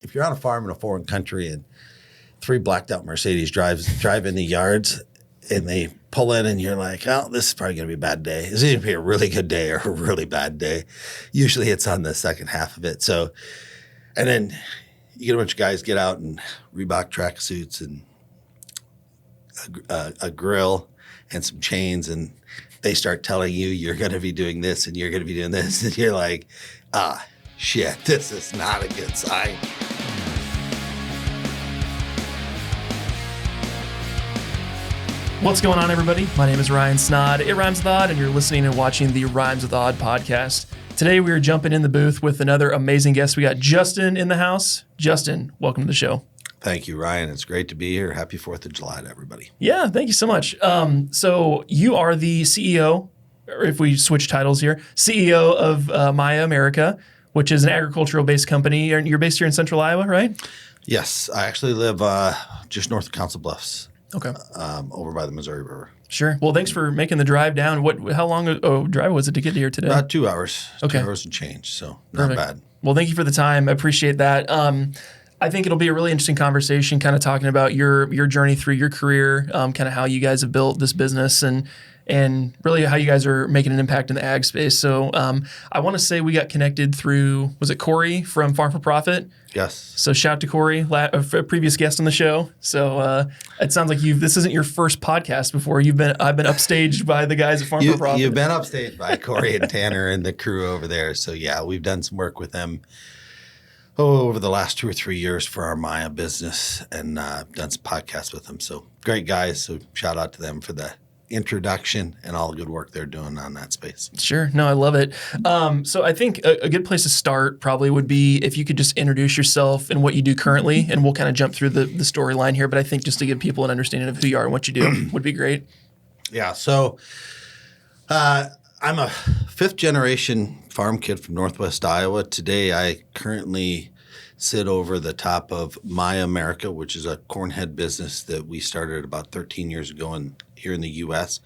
if you're on a farm in a foreign country and 3 blacked out Mercedes drive in the yards and they pull in and you're like, oh, this is probably going to be a bad day. It's either going to be a really good day or a really bad day. Usually it's on the second half of it. So, and then you get a bunch of guys get out in Reebok tracksuits and a grill and some chains, and they start telling you you're going to be doing this and you're going to be doing this. And you're like, shit, this is not a good sign. What's going on, everybody? My name is Ryan Snod. It rhymes with odd, and you're listening and watching the Rhymes with Odd podcast. Today, we are jumping in the booth with another amazing guest. We got Justin in the house. Justin, welcome to the show. Thank you, Ryan. It's great to be here. Happy 4th of July to everybody. Yeah, thank you so much. So you are the CEO, or if we switch titles here, CEO of Maya America, which is an agricultural-based company. You're based here in Central Iowa, right? Yes, I actually live just north of Council Bluffs. Okay. Over by the Missouri River. Sure. Well, thanks for making the drive down. How long a drive was it to get here today? About 2 hours. Okay. 2 hours and change, so not bad. Well, thank you for the time. I appreciate that. I think it'll be a really interesting conversation, kind of talking about your journey through your career, kind of how you guys have built this business and really how you guys are making an impact in the ag space. So I want to say we got connected through, was it Corey from Farm for Profit? Yes. So shout out to Corey, a previous guest on the show. So it sounds like this isn't your first podcast before. I've been upstaged by the guys at Farm for Profit. You've been upstaged by Corey and Tanner and the crew over there. So yeah, we've done some work with them over the last 2 or 3 years for our Maya business and done some podcasts with them. So great guys. So shout out to them for the introduction and all the good work they're doing on that space. Sure. No, I love it. So I think a good place to start probably would be if you could just introduce yourself and what you do currently, and we'll kind of jump through the storyline here. But I think just to give people an understanding of who you are and what you do would be great. Yeah. So I'm a 5th generation farm kid from Northwest Iowa. Today, I currently sit over the top of Maya America, which is a cornhead business that we started about 13 years ago here in the U.S.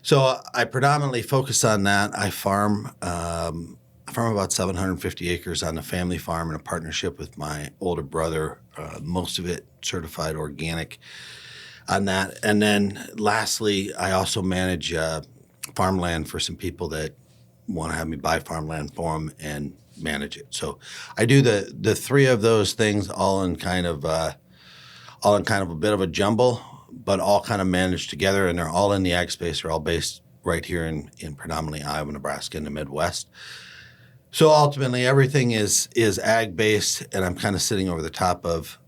So I predominantly focus on that. I farm about 750 acres on a family farm in a partnership with my older brother, most of it certified organic on that. And then lastly, I also manage farmland for some people that want to have me buy farmland for them and manage it. So I do the 3 of those things all in kind of a bit of a jumble, but all kind of managed together, and they're all in the ag space. They're all based right here in predominantly Iowa, Nebraska, in the Midwest. So ultimately, everything is ag based, and I'm kind of sitting over the top of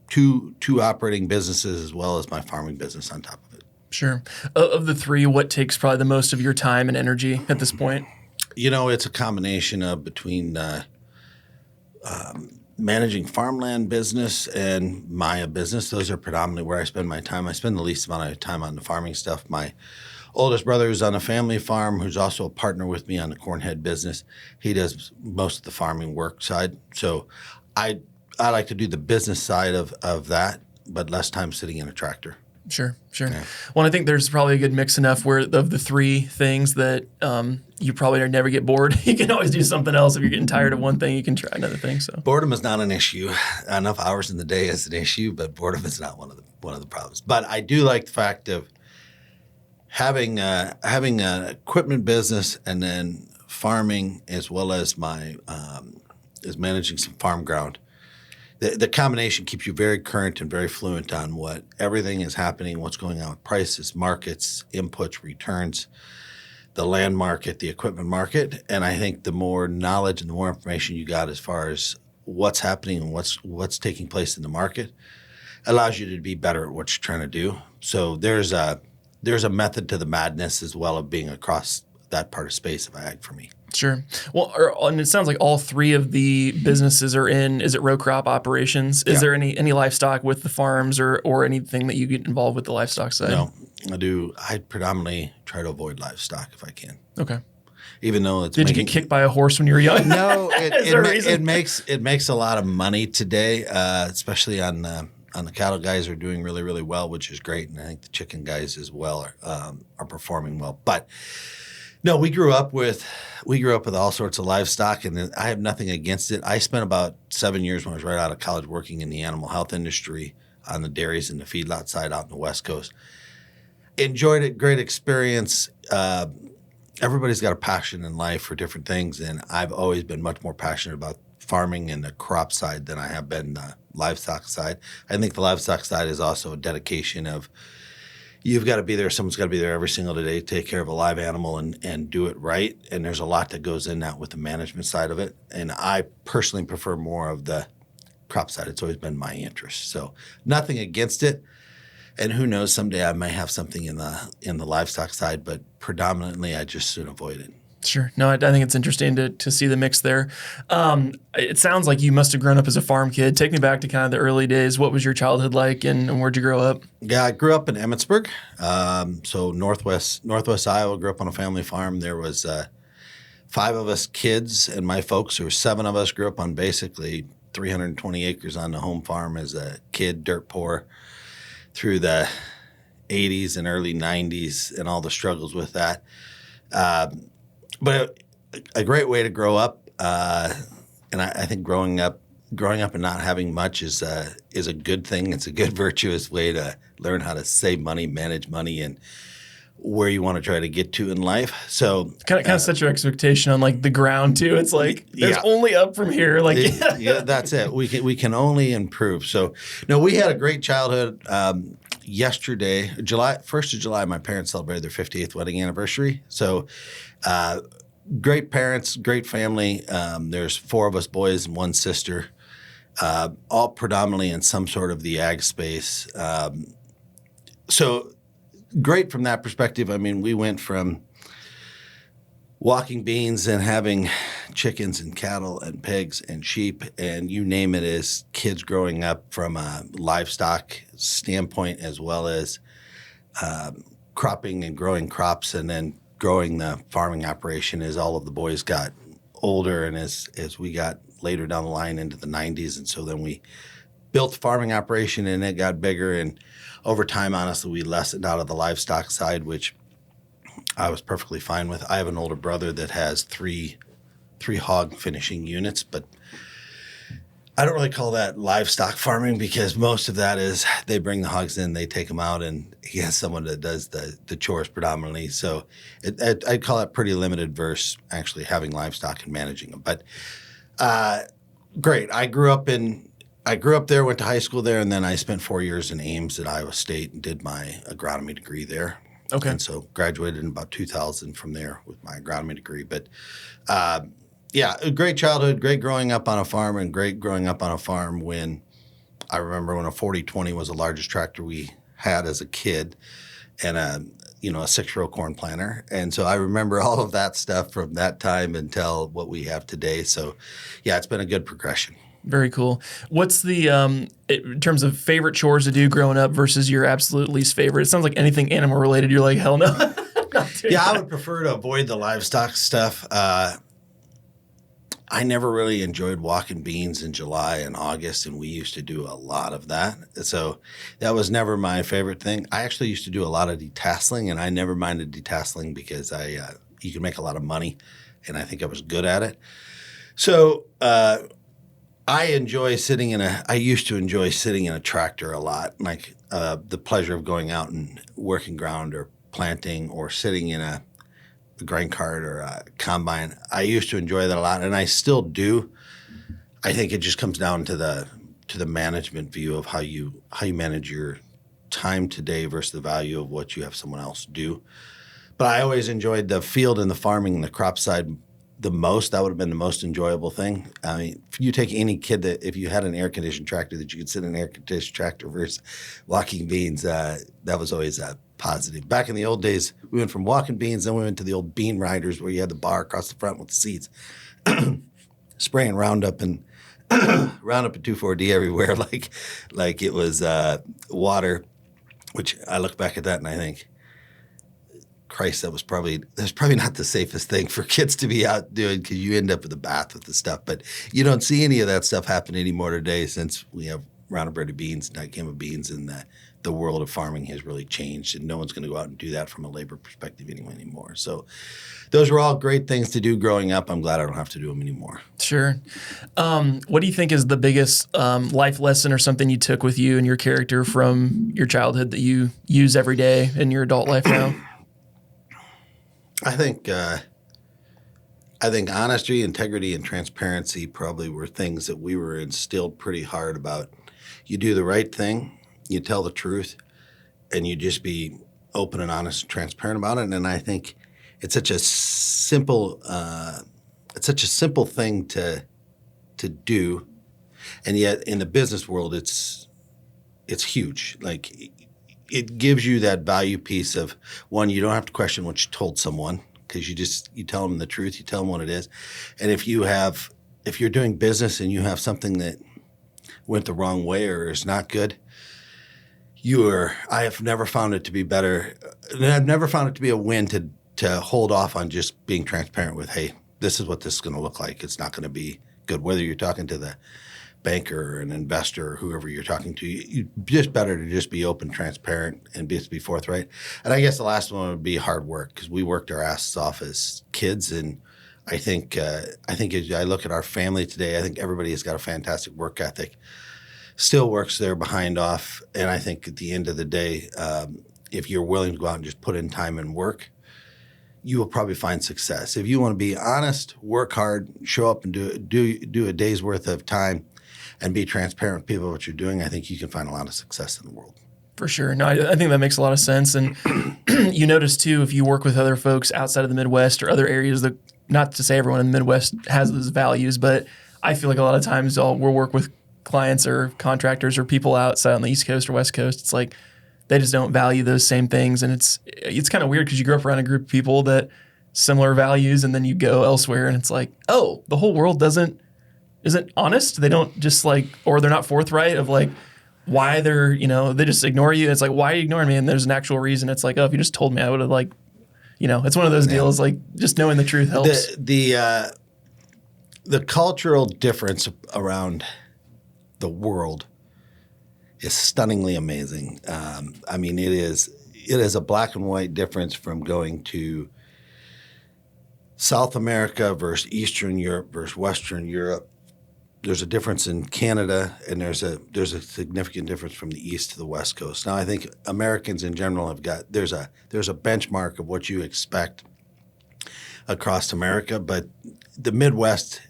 two operating businesses as well as my farming business on top of it. Sure. Of the 3, what takes probably the most of your time and energy at this point? You know, it's a combination of between managing farmland business and Maya business. Those are predominantly where I spend my time. I spend the least amount of time on the farming stuff. My oldest brother is on a family farm who's also a partner with me on the cornhead business. He does most of the farming work side. So I like to do the business side of that, but less time sitting in a tractor. Sure. Yeah. Well, I think there's probably a good mix enough where of the 3 things that you probably never get bored. You can always do something else. If you're getting tired of one thing, you can try another thing. So boredom is not an issue. Enough hours in the day is an issue, but boredom is not one of the problems. But I do like the fact of having an equipment business and then farming as well as my is managing some farm ground. The combination keeps you very current and very fluent on what everything is happening, what's going on with prices, markets, inputs, returns, the land market, the equipment market. And I think the more knowledge and the more information you got as far as what's happening and what's taking place in the market allows you to be better at what you're trying to do. So there's a method to the madness as well of being across that part of space of ag for me. Sure. Well, and it sounds like all 3 of the businesses are in, is it row crop operations? Is there any livestock with the farms or anything that you get involved with the livestock side? No, I do. I predominantly try to avoid livestock if I can. Okay. Even though it's Did you get kicked by a horse when you were young? No, it makes a lot of money today, especially on the cattle guys are doing really, really well, which is great. And I think the chicken guys as well are performing well. But No, we grew up with all sorts of livestock, and I have nothing against it. I spent about 7 years when I was right out of college working in the animal health industry on the dairies and the feedlot side out in the West Coast. Enjoyed it, great experience. Everybody's got a passion in life for different things, and I've always been much more passionate about farming and the crop side than I have been the livestock side. I think the livestock side is also a dedication of you've got to be there. Someone's got to be there every single day to take care of a live animal and do it right. And there's a lot that goes in that with the management side of it. And I personally prefer more of the crop side. It's always been my interest. So nothing against it. And who knows, someday I may have something in the livestock side, but predominantly I just soon avoid it. Sure. No, I think it's interesting to see the mix there. It sounds like you must have grown up as a farm kid. Take me back to kind of the early days. What was your childhood like, and where'd you grow up? Yeah, I grew up in Emmitsburg, so northwest Iowa. Grew up on a family farm. There was 5 of us kids, and my folks. There were 7 of us. Grew up on basically 320 acres on the home farm as a kid, dirt poor, through the 80s and early 90s, and all the struggles with that. But a great way to grow up, and I think growing up and not having much is a good thing. It's a good virtuous way to learn how to save money, manage money, and where you want to try to get to in life. So kind of set your expectation on like the ground too. It's like there's only up from here. Like yeah, that's it. We can only improve. So no, we had a great childhood. Yesterday, 1st of July, my parents celebrated their 58th wedding anniversary. So great parents, great family. There's 4 of us boys and 1 sister, all predominantly in some sort of the ag space. So great from that perspective. I mean, we went from walking beans and having chickens and cattle and pigs and sheep and you name it as kids growing up from a livestock standpoint as well as cropping and growing crops and then growing the farming operation as all of the boys got older and as we got later down the line into the 90s. And so then we built the farming operation and it got bigger. And over time, honestly, we lessened out of the livestock side, which I was perfectly fine with. I have an older brother that has three hog finishing units, but I don't really call that livestock farming because most of that is they bring the hogs in, they take them out, and he has someone that does the chores predominantly. So I'd call it pretty limited versus actually having livestock and managing them. But great. I grew up there, went to high school there, and then I spent 4 years in Ames at Iowa State and did my agronomy degree there. Okay. And so graduated in about 2000 from there with my agronomy degree. But yeah, a great childhood, great growing up on a farm, and great growing up on a farm when I remember when a 4020 was the largest tractor we had as a kid and a 6-row corn planter. And so I remember all of that stuff from that time until what we have today. So yeah, it's been a good progression. Very cool. What's the, in terms of favorite chores to do growing up versus your absolute least favorite? It sounds like anything animal related, you're like, hell no. Yeah, I would prefer to avoid the livestock stuff. I never really enjoyed walking beans in July and August, and we used to do a lot of that. So that was never my favorite thing. I actually used to do a lot of detasseling, and I never minded detasseling because you can make a lot of money, and I think I was good at it. So I used to enjoy sitting in a tractor a lot, like the pleasure of going out and working ground or planting or sitting in a grain cart or a combine. I used to enjoy that a lot, and I still do. I think it just comes down to the management view of how you manage your time today versus the value of what you have someone else do. But I always enjoyed the field and the farming and the crop side the most. That would have been the most enjoyable thing. I mean, if you take any kid if you had an air-conditioned tractor that you could sit in an air-conditioned tractor versus walking beans, that was always a positive. Back in the old days, we went from walking beans, then we went to the old bean riders where you had the bar across the front with the seats, spraying Roundup and 2,4-D everywhere like it was water, which I look back at that and I think, Christ, that's probably not the safest thing for kids to be out doing because you end up with a bath with the stuff. But you don't see any of that stuff happen anymore today since we have Roundup Ready beans, Dicamba beans, and the the world of farming has really changed, and no one's going to go out and do that from a labor perspective anymore. So those were all great things to do growing up. I'm glad I don't have to do them anymore. Sure. What do you think is the biggest life lesson or something you took with you and your character from your childhood that you use every day in your adult life now? I think honesty, integrity, and transparency probably were things that we were instilled pretty hard about. You do the right thing, you tell the truth, and you just be open and honest and transparent about it. And I think it's such a simple thing to do, and yet in the business world, it's huge. Like it gives you that value piece of, one, you don't have to question what you told someone, because you tell them the truth, you tell them what it is. And if you're doing business and you have something that went the wrong way or is not good, I have never found it to be better. And I've never found it to be a win to hold off on just being transparent with, hey, this is what this is going to look like. It's not going to be good. Whether you're talking to the banker or an investor or whoever you're talking to, you just better to just be open, transparent, and be forthright. And I guess the last one would be hard work, because we worked our asses off as kids. And I think as I look at our family today, I think everybody has got a fantastic work ethic, still works their behind off. And I think at the end of the day, if you're willing to go out and just put in time and work, you will probably find success. If you want to be honest, work hard, show up and do a day's worth of time, and be transparent with people what you're doing, I think you can find a lot of success in the world. For sure. No, I think that makes a lot of sense. And you notice too, if you work with other folks outside of the Midwest or other areas, that, not to say everyone in the Midwest has those values, but I feel like a lot of times we'll work with clients or contractors or people outside on the East Coast or West Coast. It's like they just don't value those same things. And it's kind of weird because you grow up around a group of people that similar values, and then you go elsewhere and it's like, oh, the whole world isn't honest. They don't just or they're not forthright of why they just ignore you. It's like, why are you ignoring me? And there's an actual reason. It's like, oh, if you just told me, I would have it's one of those deals, just knowing the truth helps. The cultural difference around the world is stunningly amazing. It is a black and white difference from going to South America versus Eastern Europe versus Western Europe. There's a difference in Canada, and there's a significant difference from the East to the West Coast. Now, I think Americans in general there's a benchmark of what you expect across America, but the Midwest,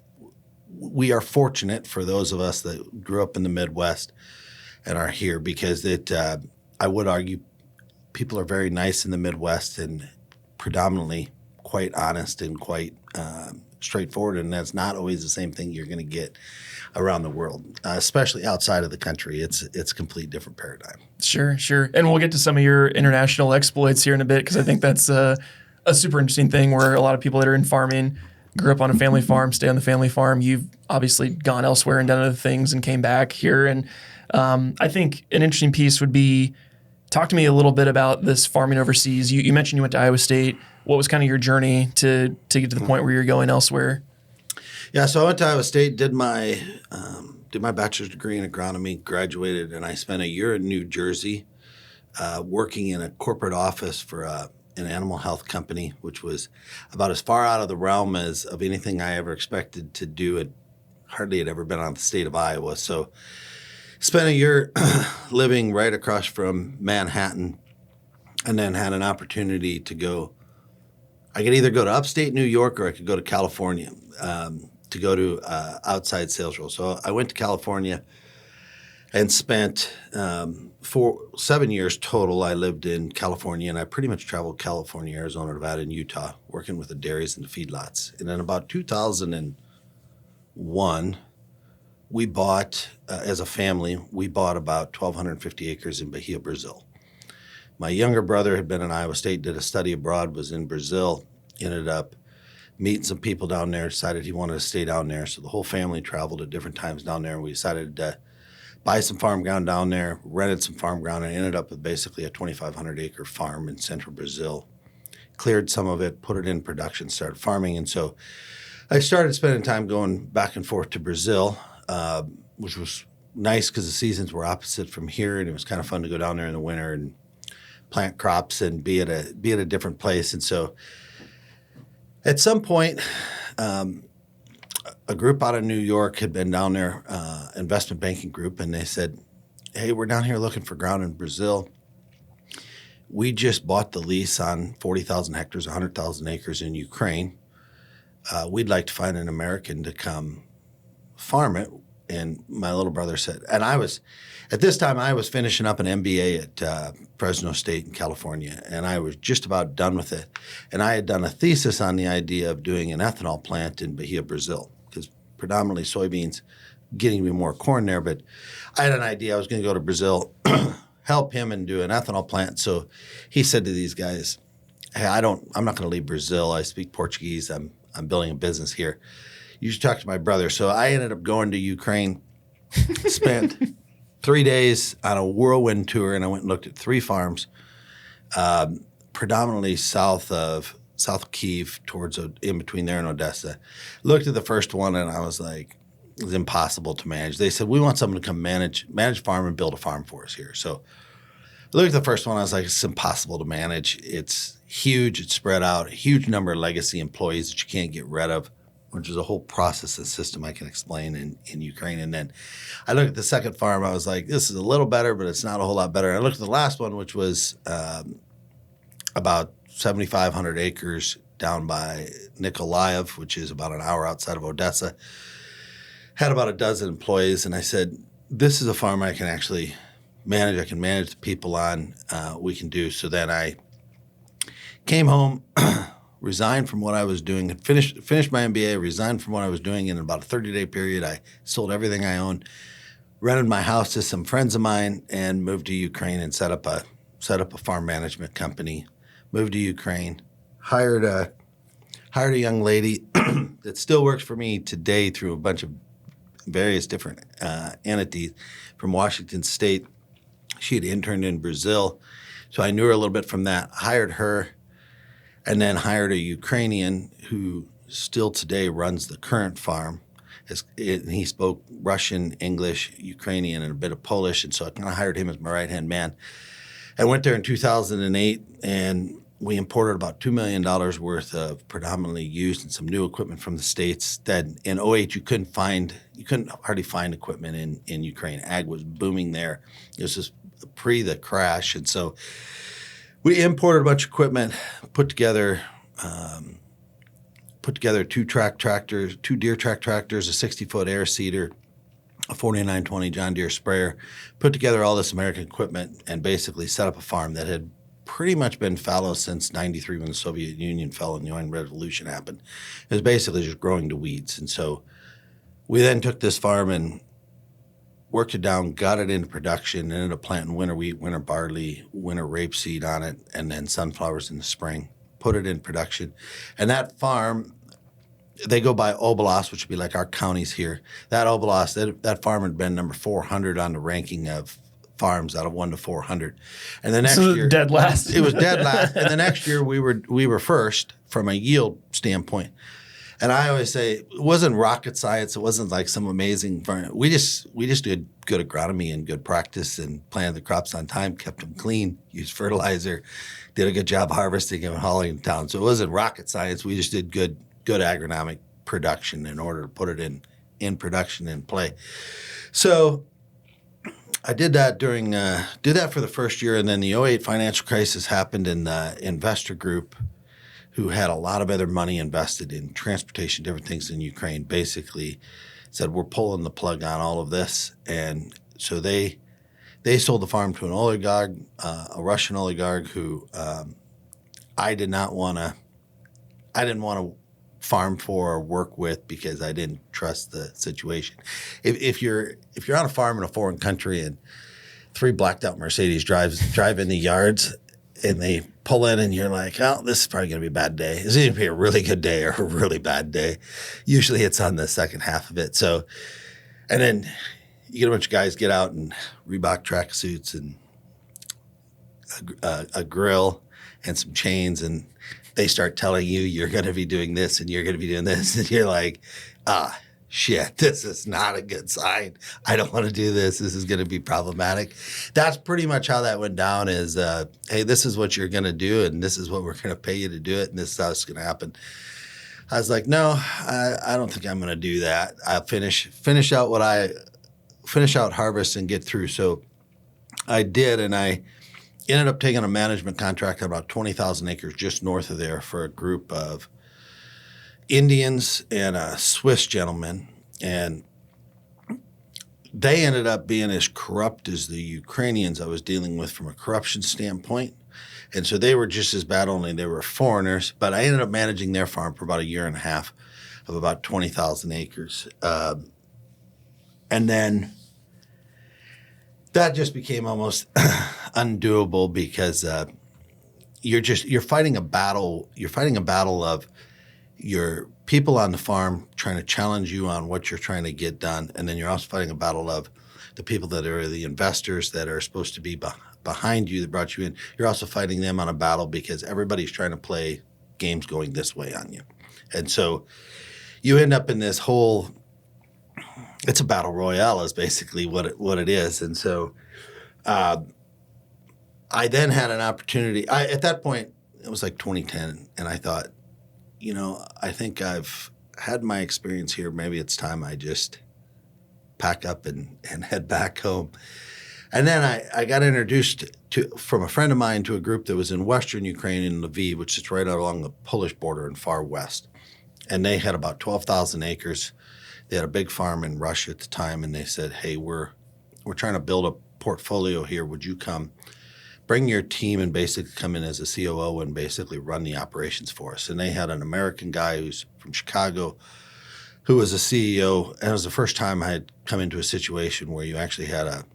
we are fortunate for those of us that grew up in the Midwest and are here, because I would argue people are very nice in the Midwest and predominantly quite honest and quite straightforward, and that's not always the same thing you're going to get around the world, especially outside of the country. It's a complete different paradigm. Sure. And we'll get to some of your international exploits here in a bit, because I think that's a super interesting thing where a lot of people that are in farming grew up on a family farm, stay on the family farm. You've obviously gone elsewhere and done other things and came back here. And I think an interesting piece would be, talk to me a little bit about this farming overseas. You mentioned you went to Iowa State. What was kind of your journey to get to the point where you're going elsewhere? Yeah, so I went to Iowa State, did my bachelor's degree in agronomy, graduated, and I spent a year in New Jersey working in a corporate office for an animal health company, which was about as far out of the realm of anything I ever expected to do. It hardly had ever been out of the state of Iowa. So spent a year living right across from Manhattan, and then had an opportunity to go. I could either go to upstate New York or I could go to California to go to outside sales role. So I went to California and spent 7 years total. I lived in California, and I pretty much traveled California, Arizona, Nevada, and Utah, working with the dairies and the feedlots. And in about 2001, we bought, as a family, about 1,250 acres in Bahia, Brazil. My younger brother had been in Iowa State, did a study abroad, was in Brazil, ended up meeting some people down there, decided he wanted to stay down there. So the whole family traveled at different times down there, and we decided to buy some farm ground down there, rented some farm ground, and ended up with basically a 2,500 acre farm in central Brazil. Cleared some of it, put it in production, started farming. And so I started spending time going back and forth to Brazil, which was nice because the seasons were opposite from here, and it was kind of fun to go down there in the winter and plant crops and be at a different place. And so at some point, a group out of New York had been down there, investment banking group, and they said, hey, we're down here looking for ground in Brazil. We just bought the lease on 40,000 hectares, 100,000 acres in Ukraine. We'd like to find an American to come farm it. And my little brother said, and at this time, I was finishing up an MBA at Fresno State in California, and I was just about done with it. And I had done a thesis on the idea of doing an ethanol plant in Bahia, Brazil, because predominantly soybeans, getting me more corn there. But I had an idea. I was going to go to Brazil, help him and do an ethanol plant. So he said to these guys, hey, I'm not going to leave Brazil. I speak Portuguese. I'm building a business here. You should talk to my brother. So I ended up going to Ukraine, spent 3 days on a whirlwind tour, and I went and looked at 3 farms, predominantly south of Kyiv, towards in between there and Odessa. Looked at the first one, and I was like, it was impossible to manage. They said, we want someone to come manage farm and build a farm for us here. So I looked at the first one. I was like, it's impossible to manage. It's huge. It's spread out. A huge number of legacy employees that you can't get rid of, which is a whole process and system I can explain in Ukraine. And then I looked at the second farm. I was like, this is a little better, but it's not a whole lot better. And I looked at the last one, which was about 7,500 acres down by Nikolaev, which is about an hour outside of Odessa. Had about a dozen employees. And I said, this is a farm I can actually manage. I can manage the people on. We can do. So then I came home, resigned from what I was doing, finished my MBA, resigned from what I was doing in about a 30-day period. I sold everything I owned, rented my house to some friends of mine, and moved to Ukraine and set up a farm management company. Moved to Ukraine, hired a young lady that still works for me today through a bunch of various different entities from Washington State. She had interned in Brazil, so I knew her a little bit from that. Hired her. And then hired a Ukrainian who still today runs the current farm. He spoke Russian, English, Ukrainian, and a bit of Polish. And so I kind of hired him as my right-hand man. I went there in 2008, and we imported about $2 million worth of predominantly used and some new equipment from the States that in 2008 you couldn't hardly find equipment in Ukraine. Ag was booming there. It was just pre the crash. And so we imported a bunch of equipment, put together 2 Deere track tractors, a 60-foot air seeder, a 4920 John Deere sprayer, put together all this American equipment, and basically set up a farm that had pretty much been fallow since 93 when the Soviet Union fell and the Oil Revolution happened. It was basically just growing to weeds. And so we then took this farm and worked it down, got it into production, ended up planting winter wheat, winter barley, winter rapeseed on it, and then sunflowers in the spring, put it in production. And that farm, they go by oblast, which would be like our counties here. That oblast, that farm had been number 400 on the ranking of farms out of 1 to 400. And the next year, dead last. It was dead last. And the next year we were first from a yield standpoint. And I always say it wasn't rocket science. It wasn't like some amazing farm. We just did good agronomy and good practice and planted the crops on time, kept them clean, used fertilizer, did a good job harvesting and hauling them down. So it wasn't rocket science. We just did good agronomic production in order to put it in production and play. So I did that did that for the first year, and then the 2008 financial crisis happened, and the investor group, who had a lot of other money invested in transportation, different things in Ukraine, basically said, we're pulling the plug on all of this. And so they sold the farm to an oligarch, a Russian oligarch who I didn't want to farm for or work with because I didn't trust the situation. If you're on a farm in a foreign country and 3 blacked out Mercedes drive in the yards and they pull in and you're like, oh, this is probably going to be a bad day. It's either going to be a really good day or a really bad day. Usually it's on the second half of it. So, and then you get a bunch of guys get out in Reebok tracksuits and a grill and some chains, and they start telling you you're going to be doing this and you're going to be doing this. And you're like, shit, this is not a good sign. I don't want to do this. This is going to be problematic. That's pretty much how that went down is, hey, this is what you're going to do, and this is what we're going to pay you to do it, and this is how it's going to happen. I was like, no, I don't think I'm going to do that. I'll finish out harvest and get through. So I did, and I ended up taking a management contract on about 20,000 acres just north of there for a group of Indians and a Swiss gentleman, and they ended up being as corrupt as the Ukrainians I was dealing with from a corruption standpoint. And so they were just as bad, only they were foreigners. But I ended up managing their farm for about a year and a half of about 20,000 acres. And then that just became almost undoable because you're fighting a battle. You're fighting a battle of your people on the farm trying to challenge you on what you're trying to get done. And then you're also fighting a battle of the people that are the investors that are supposed to be behind you that brought you in. You're also fighting them on a battle because everybody's trying to play games going this way on you. And so you end up in this whole, it's a battle royale is basically what it is. And so I then had an opportunity. At that point, it was like 2010, and I thought, I think I've had my experience here. Maybe it's time I just pack up and head back home. And then I got introduced from a friend of mine to a group that was in Western Ukraine in Lviv, which is right out along the Polish border in far west. And they had about 12,000 acres. They had a big farm in Russia at the time, and they said, hey, we're trying to build a portfolio here. Would you come? Bring your team and basically come in as a COO and basically run the operations for us. And they had an American guy who's from Chicago who was a CEO. And it was the first time I had come into a situation where you actually had a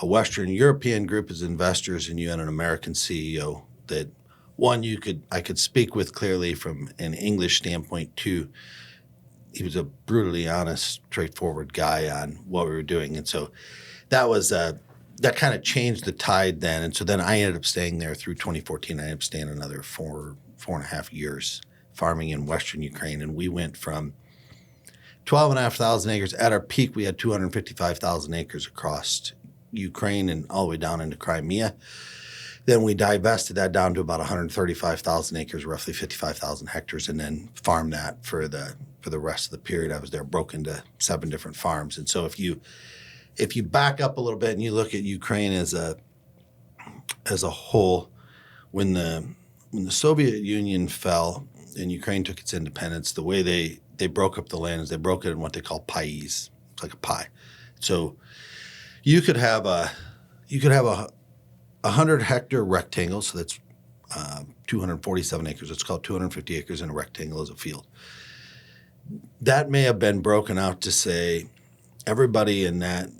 Western European group as investors and you had an American CEO that, one, I could speak with clearly from an English standpoint. Two, he was a brutally honest, straightforward guy on what we were doing. And so that was that kind of changed the tide then. And so then I ended up staying there through 2014. I ended up staying another four and a half years farming in Western Ukraine. And we went from 12,500 acres. At our peak, we had 255,000 acres across Ukraine and all the way down into Crimea. Then we divested that down to about 135,000 acres, roughly 55,000 hectares, and then farmed that for the rest of the period I was there, broke into 7 different farms. And so if you back up a little bit and you look at Ukraine as a whole, when the Soviet Union fell and Ukraine took its independence, the way they broke up the land is they broke it in what they call pais. It's like a pie. So you could have a 100-hectare rectangle, so that's 247 acres. It's called 250 acres in a rectangle as a field. That may have been broken out to say everybody in that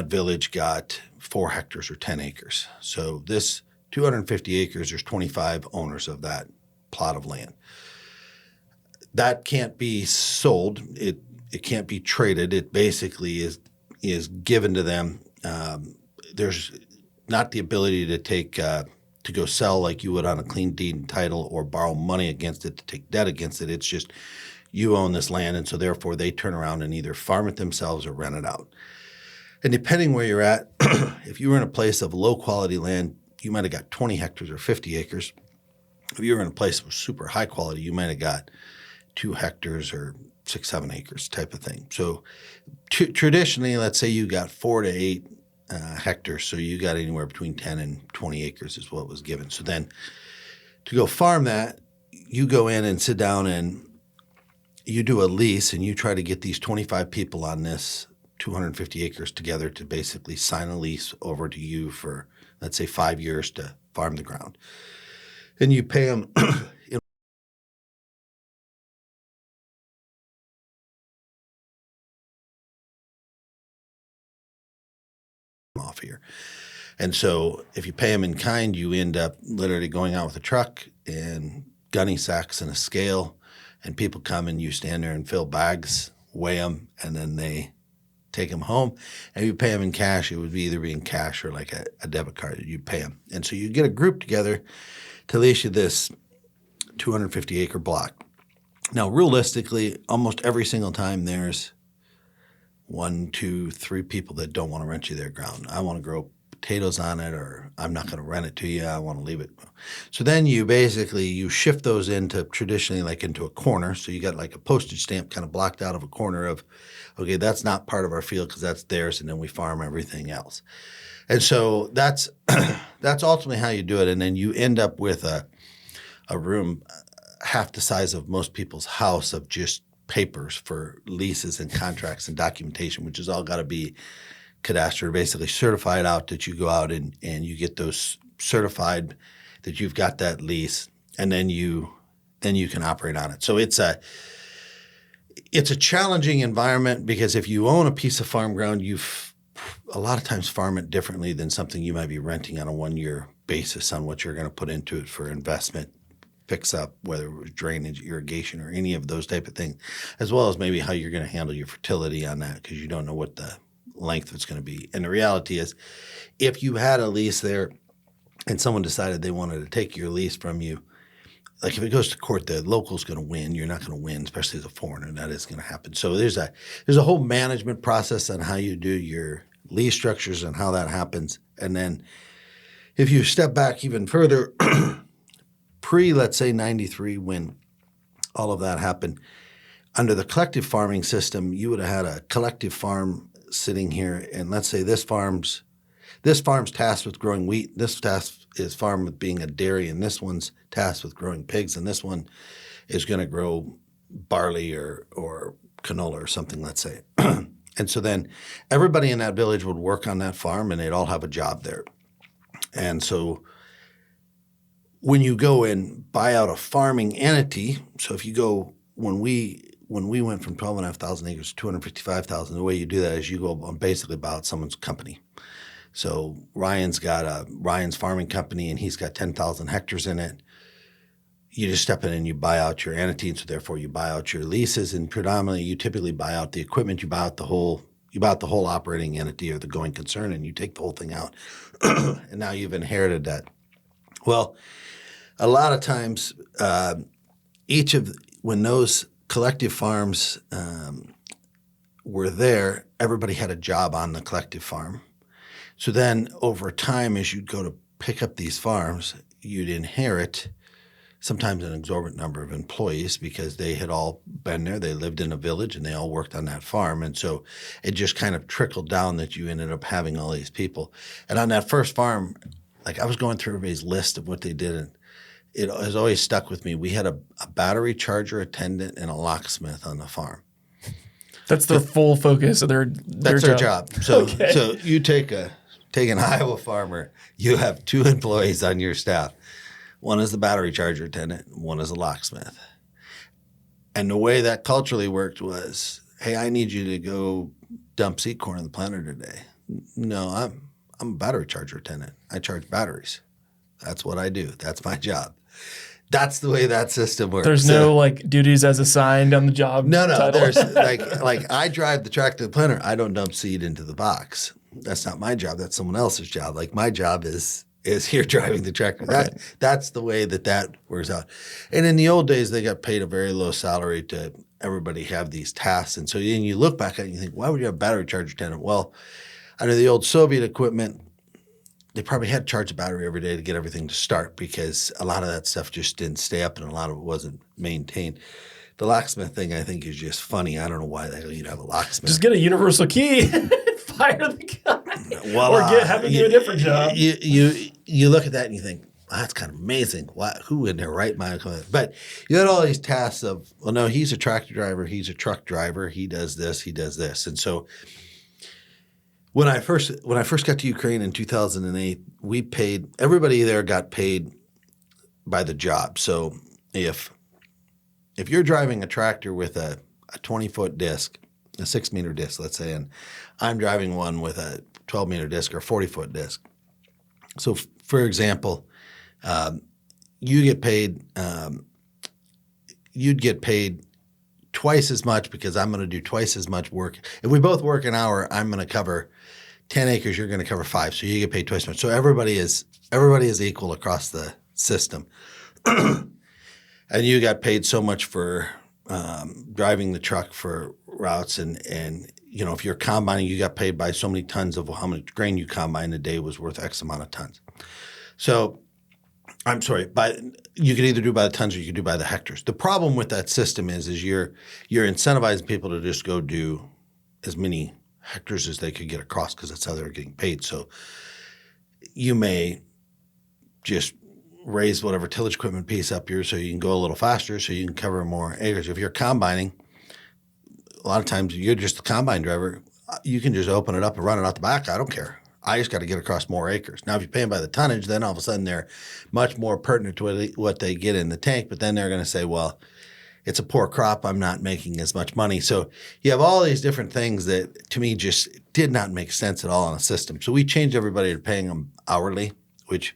village got 4 hectares or 10 acres. So this 250 acres, there's 25 owners of that plot of land. That can't be sold. It can't be traded. It basically is given to them. There's not the ability to take to go sell like you would on a clean deed and title or borrow money against it to take debt against it. It's just you own this land, and so therefore they turn around and either farm it themselves or rent it out. And depending where you're at, if you were in a place of low-quality land, you might have got 20 hectares or 50 acres. If you were in a place that was super high quality, you might have got 2 hectares or 6-7 acres type of thing. So traditionally, let's say you got 4 to 8 hectares, so you got anywhere between 10 and 20 acres is what was given. So then to go farm that, you go in and sit down and you do a lease and you try to get these 25 people on this 250 acres together to basically sign a lease over to you for, let's say, 5 years to farm the ground. And you pay them off here. And so if you pay them in kind, you end up literally going out with a truck and gunny sacks and a scale, and people come and you stand there and fill bags, weigh them, and then they take them home. And if you pay them in cash, it would either be in cash or like a debit card that you pay them. And so you get a group together to lease you this 250-acre block. Now, realistically, almost every single time there's 1, 2, 3 people that don't want to rent you their ground. I want to grow potatoes on it, or I'm not going to rent it to you. I want to leave it. So then you shift those into traditionally like into a corner. So you got like a postage stamp kind of blocked out of a corner of, okay, that's not part of our field because that's theirs, and then we farm everything else. And so that's ultimately how you do it. And then you end up with a room half the size of most people's house of just papers for leases and contracts and documentation, which has all got to be cadastred, basically certified out that you go out and you get those certified that you've got that lease, and then you can operate on it. So it's a challenging environment because if you own a piece of farm ground, you've a lot of times farm it differently than something you might be renting on a 1-year basis on what you're going to put into it for investment, fix up, whether it was drainage, irrigation, or any of those type of things, as well as maybe how you're going to handle your fertility on that because you don't know what the length it's going to be. And the reality is, if you had a lease there and someone decided they wanted to take your lease from you, like if it goes to court, the local's going to win. You're not going to win, especially as a foreigner. That is going to happen. So there's a whole management process on how you do your lease structures and how that happens. And then if you step back even further, let's say 93, when all of that happened, under the collective farming system, you would have had a collective farm sitting here, and let's say this farm's tasked with growing wheat, this task is farmed with being a dairy, and this one's tasked with growing pigs, and this one is going to grow barley or canola or something, let's say. And so then everybody in that village would work on that farm, and they'd all have a job there. And so when you go and buy out a farming entity, so if you go, when we went from 12,500 acres to 255,000, the way you do that is you go and basically buy out someone's company. So Ryan's got Ryan's farming company, and he's got 10,000 hectares in it. You just step in and you buy out your entity, and so therefore you buy out your leases, and predominantly you typically buy out the equipment, you buy out the whole operating entity or the going concern, and you take the whole thing out. And now you've inherited that. Well, a lot of times when those collective farms were there, everybody had a job on the collective farm. So then over time, as you'd go to pick up these farms, you'd inherit sometimes an exorbitant number of employees because they had all been there. They lived in a village and they all worked on that farm. And so it just kind of trickled down that you ended up having all these people. And on that first farm, like I was going through everybody's list of what they did, and it has always stuck with me. We had a battery charger attendant and a locksmith on the farm. That's their full focus of their job. So you take an Iowa farmer, you have 2 employees on your staff. One is the battery charger attendant, one is a locksmith. And the way that culturally worked was, hey, I need you to go dump seed corn in the planter today. No, I'm a battery charger attendant. I charge batteries. That's what I do. That's my job. That's the way that system works. There's no like duties as assigned on the job. No. Title. There's like I drive the tractor to the planter. I don't dump seed into the box. That's not my job. That's someone else's job. Like my job is here driving the tractor. Right. That's the way that works out. And in the old days, they got paid a very low salary to everybody have these tasks. And so then you look back at it and you think, why would you have a battery charger attendant? Well, under the old Soviet equipment, they probably had to charge a battery every day to get everything to start because a lot of that stuff just didn't stay up and a lot of it wasn't maintained. The locksmith thing, I think, is just funny. I don't know why the hell you'd have a locksmith. Just get a universal key, fire the guy, or have him do a different job. You look at that and you think, well, that's kind of amazing. Who in their right mind? But you had all these tasks of, well, no, he's a tractor driver, he's a truck driver, he does this, he does this. And so when I first got to Ukraine in 2008, everybody there got paid by the job. So if you're driving a tractor with a 20-foot disc, a 6-meter disc, let's say, and I'm driving one with a 12-meter disc or 40-foot disc. So, for example, you'd get paid twice as much because I'm going to do twice as much work. If we both work an hour, I'm going to cover 10 acres, you're going to cover 5. So you get paid twice as much. So everybody is equal across the system. And you got paid so much for driving the truck for routes, and if you're combining, you got paid by so many tons of how much grain you combined a day was worth X amount of tons. So I'm sorry, you could either do by the tons or you could do by the hectares. The problem with that system is you're incentivizing people to just go do as many hectares as they could get across because that's how they're getting paid. So you may just raise whatever tillage equipment piece up here so you can go a little faster so you can cover more acres. If you're combining, a lot of times you're just a combine driver. You can just open it up and run it out the back. I don't care. I just got to get across more acres. Now, if you're paying by the tonnage, then all of a sudden they're much more pertinent to what they get in the tank. But then they're going to say, well, it's a poor crop. I'm not making as much money. So you have all these different things that to me just did not make sense at all in a system. So we changed everybody to paying them hourly, which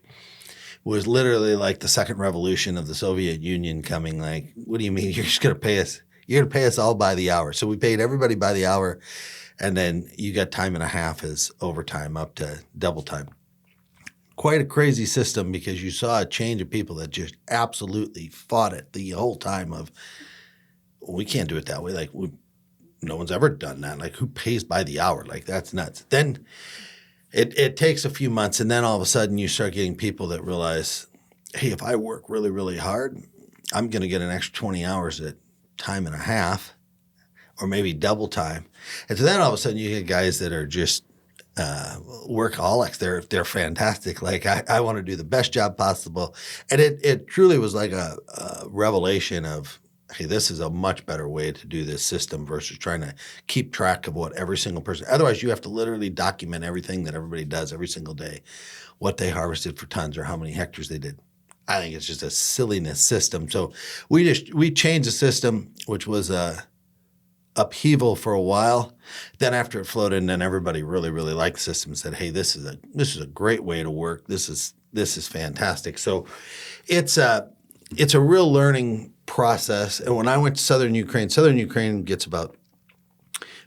was literally like the second revolution of the Soviet Union coming. Like, what do you mean you're just going to pay us? You're going to pay us all by the hour. So we paid everybody by the hour. And then you got time and a half as overtime up to double time. Quite a crazy system because you saw a change of people that just absolutely fought it the whole time of, we can't do it that way. Like, no one's ever done that. Like, who pays by the hour? Like, that's nuts. Then it takes a few months, and then all of a sudden you start getting people that realize, hey, if I work really, really hard, I'm going to get an extra 20 hours at time and a half or maybe double time. And so then all of a sudden you get guys that are just workaholics. They're fantastic. Like, I want to do the best job possible. And it truly was like a revelation of, hey, this is a much better way to do this system versus trying to keep track of what every single person. Otherwise, you have to literally document everything that everybody does every single day, what they harvested for tons or how many hectares they did. I think it's just a silliness system. So we changed the system, which was upheaval for a while. Then after it floated, and then everybody really, really liked the system and said, hey, this is a great way to work. This is fantastic. So it's a real learning process. And when I went to southern Ukraine gets about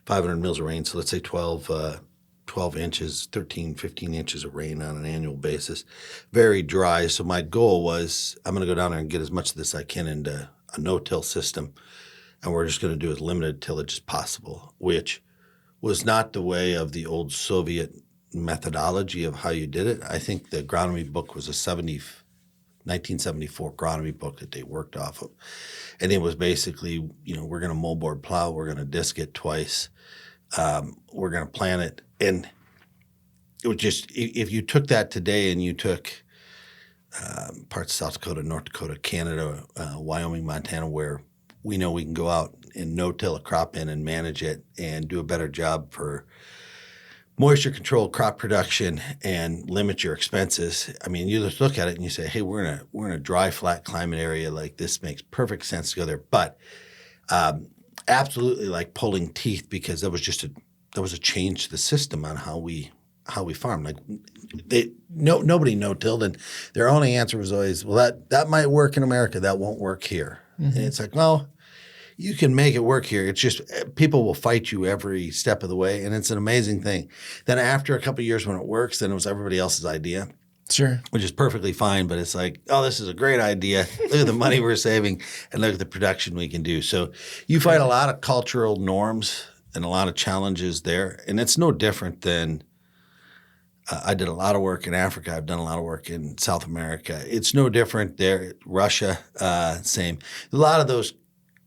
500 mils of rain. So let's say 12 inches, 13, 15 inches of rain on an annual basis. Very dry. So my goal was, I'm going to go down there and get as much of this I can into a no-till system. And we're just going to do as limited tillage as possible, which was not the way of the old Soviet methodology of how you did it. I think the agronomy book was a 1974 agronomy book that they worked off of. And it was basically, we're going to moldboard plow, we're going to disc it twice, we're going to plant it. And it was just, if you took that today and you took parts of South Dakota, North Dakota, Canada, Wyoming, Montana, where we know we can go out and no-till a crop in and manage it and do a better job for moisture control, crop production, and limit your expenses. I mean, you just look at it and you say, hey, we're in a dry, flat climate area. Like, this makes perfect sense to go there. But absolutely like pulling teeth because there was a change to the system on how we farm. Like, nobody no-tilled, and their only answer was always, well, that might work in America, that won't work here. Mm-hmm. And it's like, well, you can make it work here. It's just people will fight you every step of the way, and it's an amazing thing. Then after a couple of years when it works, then it was everybody else's idea. Sure. Which is perfectly fine, but it's like, oh, this is a great idea. Look at the money we're saving, and look at the production we can do. So you find a lot of cultural norms and a lot of challenges there, and it's no different than I did a lot of work in Africa. I've done a lot of work in South America. It's no different there. Russia, same. A lot of those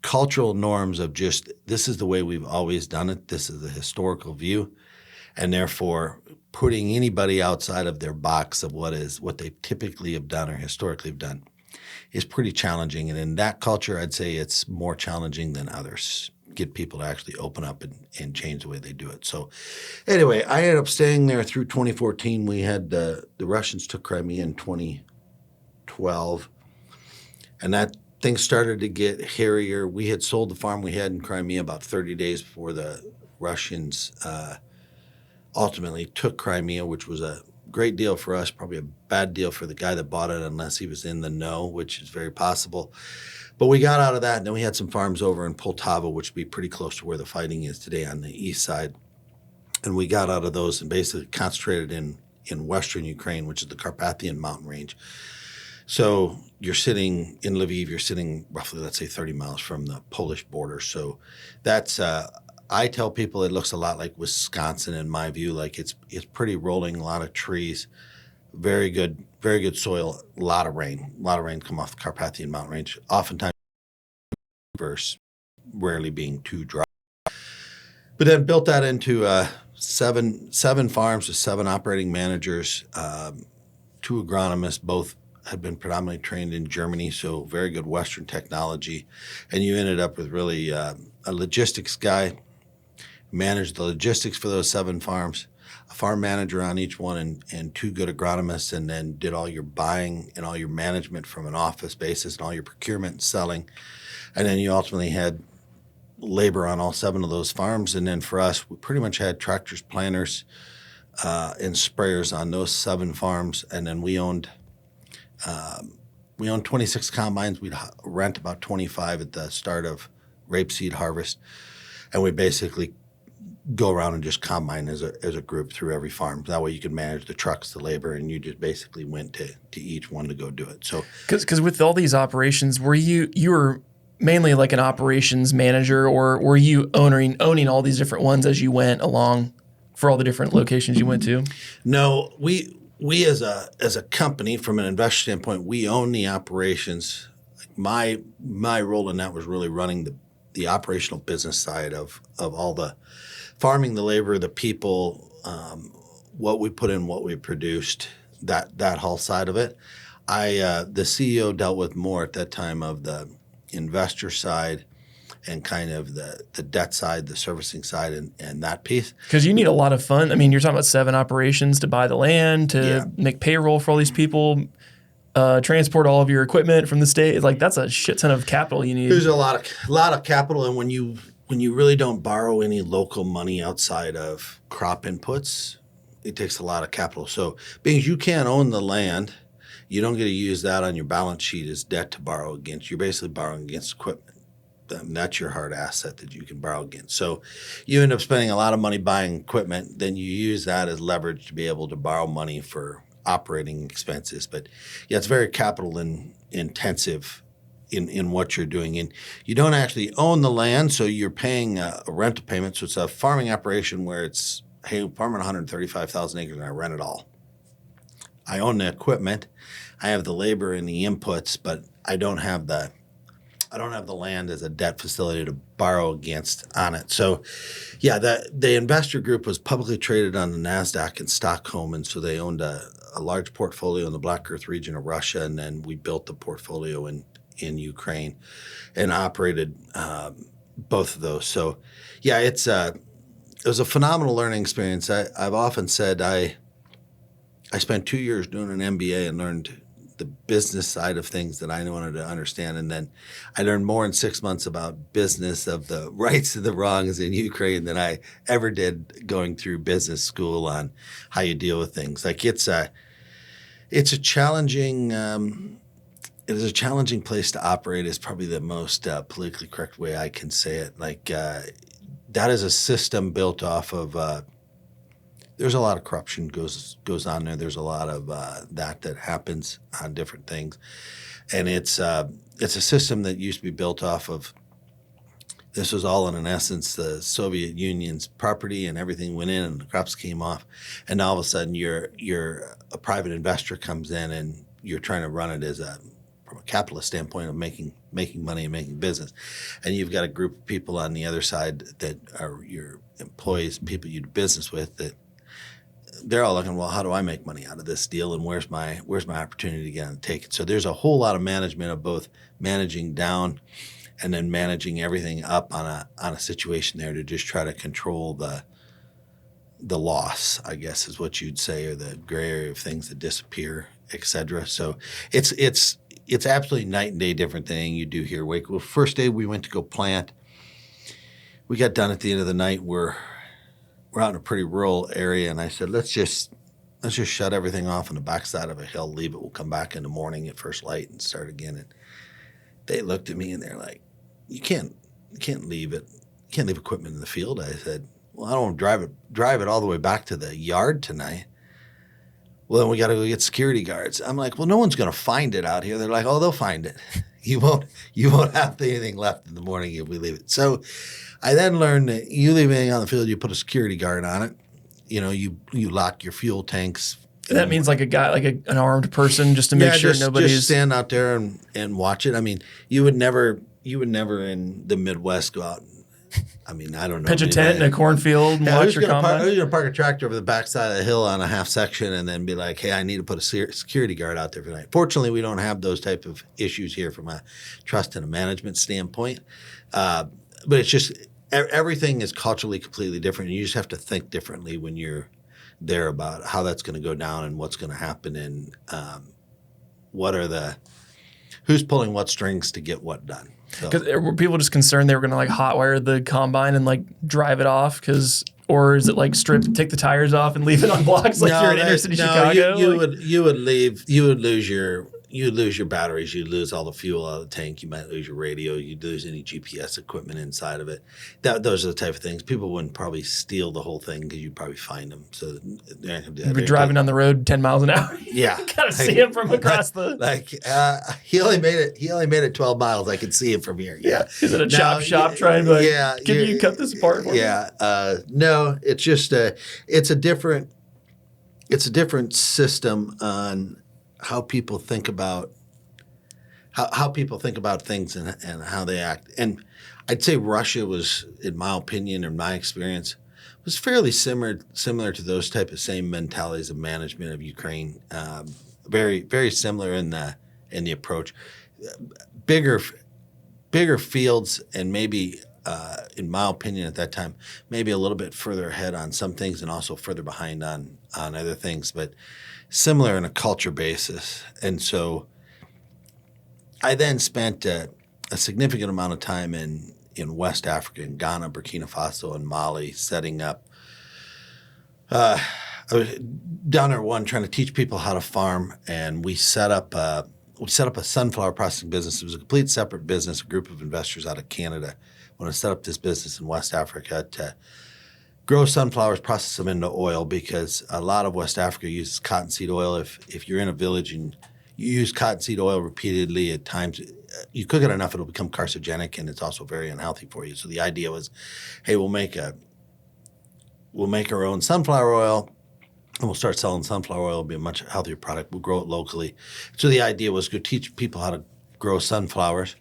cultural norms of just, this is the way we've always done it. This is the historical view. And therefore, putting anybody outside of their box of what they typically have done or historically have done is pretty challenging. And in that culture, I'd say it's more challenging than others. Get people to actually open up and change the way they do it. So anyway, I ended up staying there through 2014. We had the Russians took Crimea in 2012, and that thing started to get hairier. We had sold the farm we had in Crimea about 30 days before the Russians ultimately took Crimea, which was a great deal for us, probably a bad deal for the guy that bought it unless he was in the know, which is very possible. But we got out of that, and then we had some farms over in Poltava, which would be pretty close to where the fighting is today on the east side. And we got out of those and basically concentrated in western Ukraine, which is the Carpathian mountain range. So you're sitting in Lviv, you're sitting roughly, let's say, 30 miles from the Polish border. So that's, I tell people it looks a lot like Wisconsin in my view. Like it's pretty rolling, a lot of trees, very good soil, a lot of rain come off the Carpathian mountain range. Oftentimes, verse rarely being too dry. But then built that into seven farms with 7 operating managers, 2 agronomists, both had been predominantly trained in Germany, so very good Western technology. And you ended up with really a logistics guy, managed the logistics for those 7 farms, a farm manager on each one, and 2 good agronomists, and then did all your buying and all your management from an office basis and all your procurement and selling. And then you ultimately had labor on all 7 of those farms. And then for us, we pretty much had tractors, planters, and sprayers on those 7 farms. And then we owned 26 combines. We'd rent about 25 at the start of rapeseed harvest. And we basically go around and just combine as a group through every farm. That way you could manage the trucks, the labor, and you just basically went to each one to go do it. So, because with all these operations, were you were mainly like an operations manager, or were you owning all these different ones as you went along for all the different locations you went to? No, we as a company, from an investor standpoint, we own the operations. My role in that was really running the operational business side of all the farming, the labor, the people, what we put in, what we produced, that whole side of it. The CEO dealt with more at that time of the investor side and kind of the debt side, the servicing side, and that piece. Because you need a lot of fun. I mean, you're talking about 7 operations to buy the land, to make payroll for all these people, transport all of your equipment from the state. Like, that's a shit ton of capital you need. There's a lot of capital, and when you really don't borrow any local money outside of crop inputs, it takes a lot of capital. So, being you can't own the land, you don't get to use that on your balance sheet as debt to borrow against. You're basically borrowing against equipment. That's your hard asset that you can borrow against. So you end up spending a lot of money buying equipment. Then you use that as leverage to be able to borrow money for operating expenses. But yeah, it's very capital intensive in what you're doing. And you don't actually own the land, so you're paying a rental payment. So it's a farming operation where it's, hey, I'm farming 135,000 acres and I rent it all. I own the equipment. I have the labor and the inputs, but I don't have the land as a debt facility to borrow against on it. So, yeah, the investor group was publicly traded on the NASDAQ in Stockholm, and so they owned a large portfolio in the Black Earth region of Russia, and then we built the portfolio in Ukraine and operated both of those. So, yeah, it was a phenomenal learning experience. I've often said I spent 2 years doing an MBA and learned the business side of things that I wanted to understand. And then I learned more in 6 months about business of the rights and the wrongs in Ukraine than I ever did going through business school on how you deal with things. Like it's a challenging, it is a challenging place to operate is probably the most politically correct way I can say it. Like that is a system built off of, there's a lot of corruption goes on there. There's a lot of that happens on different things, and it's a system that used to be built off of. This was all in essence the Soviet Union's property, and everything went in, and the crops came off, and all of a sudden you're a private investor comes in, and you're trying to run it from a capitalist standpoint of making money and making business, and you've got a group of people on the other side that are your employees, people you do business with that. They're all looking, well, how do I make money out of this deal, and where's my opportunity to get on the take it? So there's a whole lot of management of both managing down and then managing everything up on a situation there to just try to control the loss, I guess is what you'd say, or the gray area of things that disappear, et cetera. So it's absolutely night and day different than anything you do here. Well, first day we went to go plant. We got done at the end of the night. We're out in a pretty rural area, and I said, let's just shut everything off on the backside of a hill, leave it. We'll come back in the morning at first light and start again. And they looked at me and they're like, you can't leave it. You can't leave equipment in the field. I said, well, I don't want to drive it all the way back to the yard tonight. well, then we got to go get security guards. I'm like, well, no one's going to find it out here. They're like, oh, they'll find it. You won't have anything left in the morning if we leave it. So I then learned that you leave anything on the field, you put a security guard on it. You lock your fuel tanks. That means like a guy, like an armed person, just to make sure nobody's just stand out there and watch it. I mean, you would never in the Midwest go out. I mean, I don't know. Pitch a tent in a cornfield and watch your combine. Who's going to park a tractor over the backside of the hill on a half section and then be like, hey, I need to put a security guard out there for tonight? Fortunately, we don't have those type of issues here from a trust and a management standpoint. But it's just everything is culturally completely different. And you just have to think differently when you're there about how that's going to go down and what's going to happen and who's pulling what strings to get what done. Because were people just concerned they were going to like hotwire the combine and like drive it off? Or is it like take the tires off and leave it on blocks like you're in inner city Chicago? You would lose your batteries. You'd lose all the fuel out of the tank. You might lose your radio. You'd lose any GPS equipment inside of it. Those are the type of things. People wouldn't probably steal the whole thing because you'd probably find them. So they're not gonna do that. You'd be driving down the road 10 miles an hour. Yeah. You gotta see him from across the... He only made it 12 miles. I could see him from here. Yeah. Is it a chop shop trying to like, can you cut this apart for me? Yeah. No, it's just it's a different system on how people think about things and how they act. And I'd say Russia was, in my opinion, or my experience, was fairly similar to those type of same mentalities of management of Ukraine. Very, very similar in the approach. Bigger fields and maybe, in my opinion at that time, maybe a little bit further ahead on some things and also further behind on other things, but similar in a culture basis. And so I then spent a significant amount of time in West Africa, in Ghana, Burkina Faso, and Mali, setting up. I was down there trying to teach people how to farm, and we set up a sunflower processing business. It was a complete separate business, a group of investors out of Canada. When I set up this business in West Africa to grow sunflowers, process them into oil, because a lot of West Africa uses cottonseed oil. If you're in a village and you use cottonseed oil repeatedly, at times you cook it enough, it'll become carcinogenic, and it's also very unhealthy for you. So the idea was, hey, we'll make our own sunflower oil, and we'll start selling sunflower oil. It'll be a much healthier product. We'll grow it locally. So the idea was to teach people how to grow sunflowers,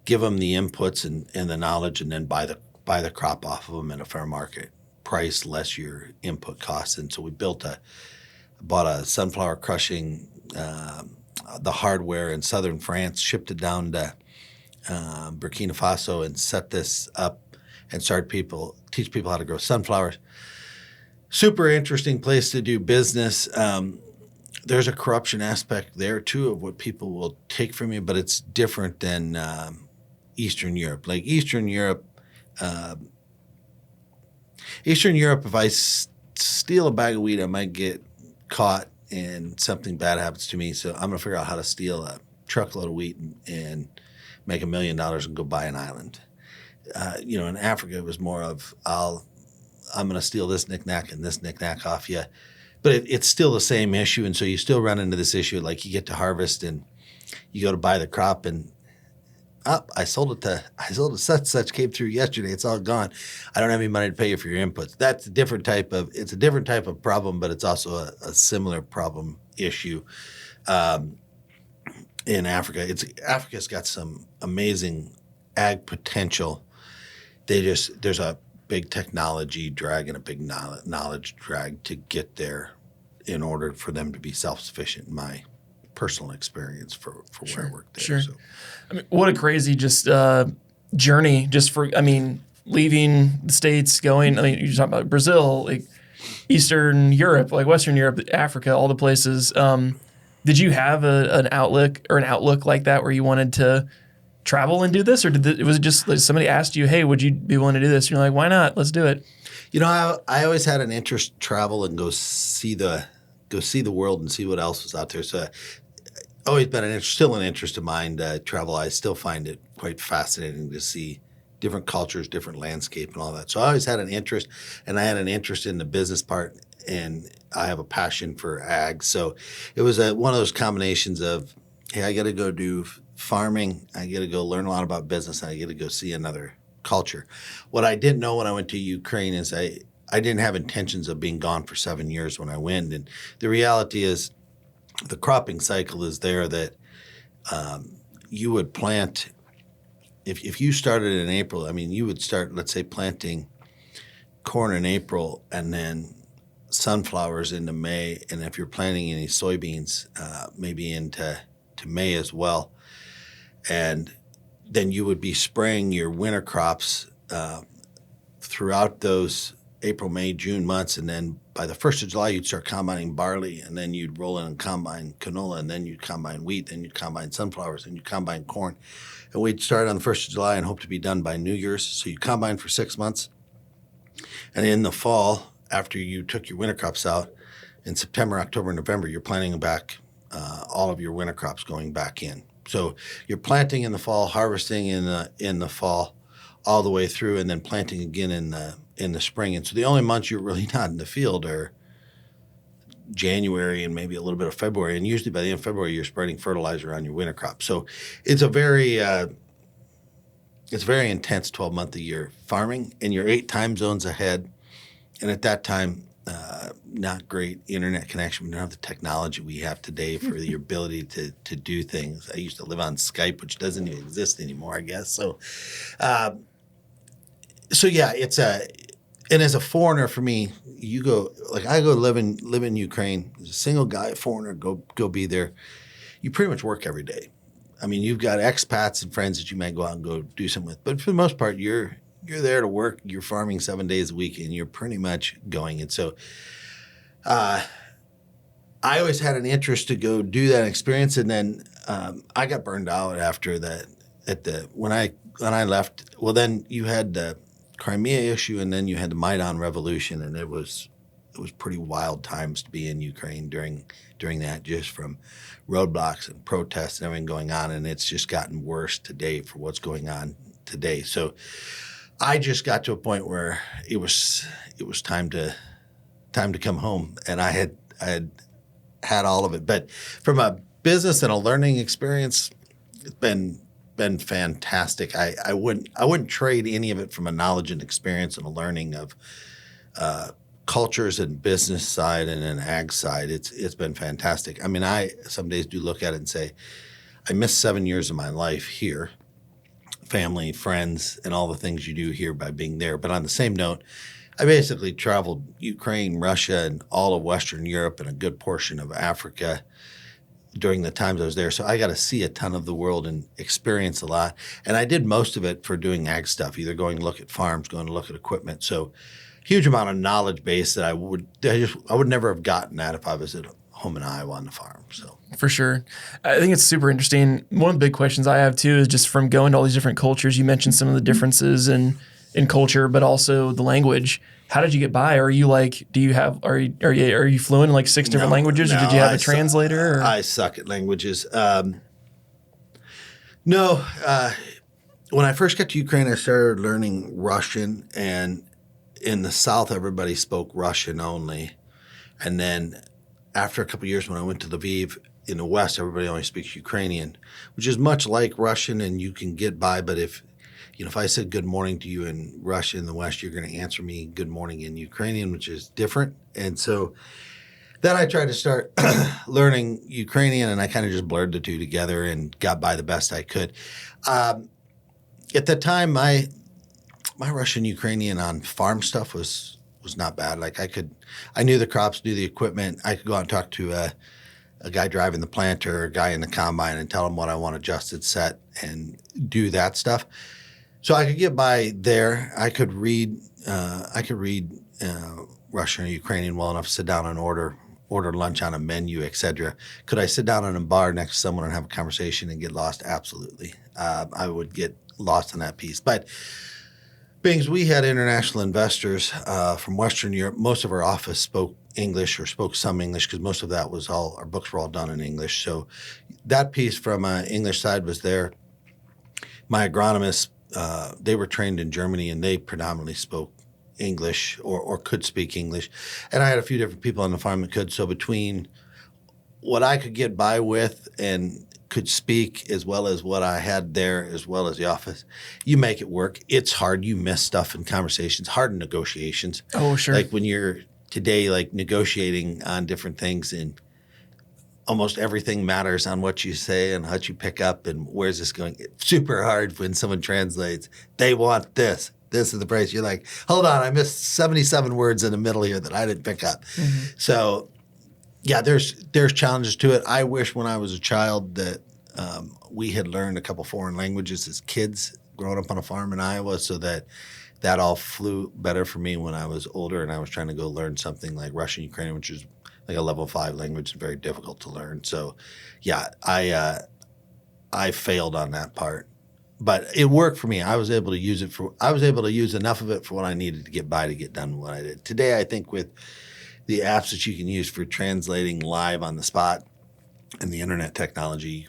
give them the inputs and the knowledge, and then buy the crop off of them at a fair market price, less your input costs. And so we bought a sunflower crushing, the hardware in southern France, shipped it down to Burkina Faso, and set this up and teach people how to grow sunflowers. Super interesting place to do business. There's a corruption aspect there too of what people will take from you, but it's different than Eastern Europe. Like Eastern Europe, if I steal a bag of weed, I might get caught and something bad happens to me. So I'm going to figure out how to steal a truckload of wheat and make $1 million and go buy an island. In Africa, it was more of I'm going to steal this knick-knack and this knick-knack off you. But it's still the same issue. And so you still run into this issue. Like you get to harvest and you go to buy the crop and I sold it such came through yesterday. It's all gone. I don't have any money to pay you for your inputs. That's a different type of problem, but it's also a similar problem issue in Africa. Africa's got some amazing ag potential. There's a big technology drag and a big knowledge drag to get there in order for them to be self-sufficient, in my personal experience for where I worked there. Sure. So. I mean, what a crazy journey just for, leaving the States, going, you're talking about Brazil, like Eastern Europe, like Western Europe, Africa, all the places. Did you have an outlook like that where you wanted to travel and do this? Or was it just like somebody asked you, hey, would you be willing to do this? And you're like, why not? Let's do it. I always had an interest to travel and go see the world and see what else was out there. So always been still an interest of mine to travel. I still find it quite fascinating to see different cultures, different landscape and all that. So I always had an interest, and I had an interest in the business part and I have a passion for ag. So it was one of those combinations of, hey, I got to go do farming, I got to go learn a lot about business, and I got to go see another culture. What I didn't know when I went to Ukraine is I didn't have intentions of being gone for 7 years when I went. And the reality is the cropping cycle is there that you would plant, if you started in April, I mean, you would start, let's say, planting corn in April and then sunflowers into May. And if you're planting any soybeans, maybe into May as well. And then you would be spraying your winter crops throughout those April, May, June months. And then by the 1st of July, you'd start combining barley, and then you'd roll in and combine canola, and then you'd combine wheat, then you'd combine sunflowers, and you'd combine corn. And we'd start on the 1st of July and hope to be done by New Year's. So you'd combine for 6 months. And in the fall, after you took your winter crops out, in September, October, November, you're planting back all of your winter crops going back in. So you're planting in the fall, harvesting in the fall, all the way through, and then planting again in the spring. And so the only months you're really not in the field are January and maybe a little bit of February. And usually by the end of February, you're spreading fertilizer on your winter crop. So it's a very intense 12-month a year farming, and you're 8 time zones ahead. And at that time, not great internet connection. We don't have the technology we have today for your ability to do things. I used to live on Skype, which doesn't even exist anymore, I guess. So yeah, it's and as a foreigner for me, you go, like I go live in Ukraine as a single guy, foreigner, go be there. You pretty much work every day. I mean, you've got expats and friends that you might go out and go do something with, but for the most part, you're there to work. You're farming 7 days a week, and you're pretty much going. And so, I always had an interest to go do that experience, and then I got burned out after that. When I left, well, then you had the Crimea issue, and then you had the Maidan Revolution, and it was pretty wild times to be in Ukraine during that, just from roadblocks and protests and everything going on, and it's just gotten worse today for what's going on today. So I just got to a point where it was time to come home, and I had all of it. But from a business and a learning experience, it's been fantastic. I wouldn't trade any of it from a knowledge and experience and a learning of cultures and business side and an ag side. It's been fantastic. I mean, I some days do look at it and say, I missed 7 years of my life here, family, friends, and all the things you do here by being there. But on the same note, I basically traveled Ukraine, Russia, and all of Western Europe and a good portion of Africa during the times I was there. So I got to see a ton of the world and experience a lot. And I did most of it for doing ag stuff, either going to look at farms, going to look at equipment. So huge amount of knowledge base that I would never have gotten that if I was at home in Iowa on the farm. So For sure. I think it's super interesting. One of the big questions I have too is just from going to all these different cultures. You mentioned some of the differences in culture, but also the language. How did you get by? Are you are you fluent in like 6 different languages, or did you have a translator? I suck at languages. No. When I first got to Ukraine, I started learning Russian, and in the South, everybody spoke Russian only. And then after a couple of years, when I went to Lviv, in the West, everybody only speaks Ukrainian, which is much like Russian, and you can get by. But if I said good morning to you in Russia in the West, you're going to answer me good morning in Ukrainian, which is different. And so then I tried to start learning Ukrainian, and I kind of just blurred the two together and got by the best I could. At the time, my Russian Ukrainian on farm stuff was not bad. Like I knew the crops, knew the equipment. I could go out and talk to a guy driving the planter, a guy in the combine, and tell him what I want adjusted, set, and do that stuff. So I could get by there. I could read Russian or Ukrainian well enough to sit down and order lunch on a menu, etc. Could I sit down in a bar next to someone and have a conversation and get lost? Absolutely. I would get lost in that piece. But being as we had international investors from Western Europe, most of our office spoke English or spoke some English, because most of that was our books were all done in English. So that piece from English side was there. My agronomists, they were trained in Germany, and they predominantly spoke English or could speak English. And I had a few different people on the farm that could. So between what I could get by with and could speak as well as what I had there as well as the office, you make it work. It's hard. You miss stuff in conversations, hard in negotiations. Oh, sure. Like when you're today like negotiating on different things and almost everything matters on what you say and how you pick up and where's this going. It's super hard when someone translates, they want this. This is the price. You're like, hold on, I missed 77 words in the middle here that I didn't pick up. Mm-hmm. So, yeah, there's challenges to it. I wish when I was a child that we had learned a couple foreign languages as kids growing up on a farm in Iowa so that all flew better for me when I was older and I was trying to go learn something like Russian, Ukrainian, which is like a level 5 language, very difficult to learn. So, yeah, I failed on that part, but it worked for me. I was able to use enough of it for what I needed to get by to get done what I did. Today, I think with the apps that you can use for translating live on the spot and the internet technology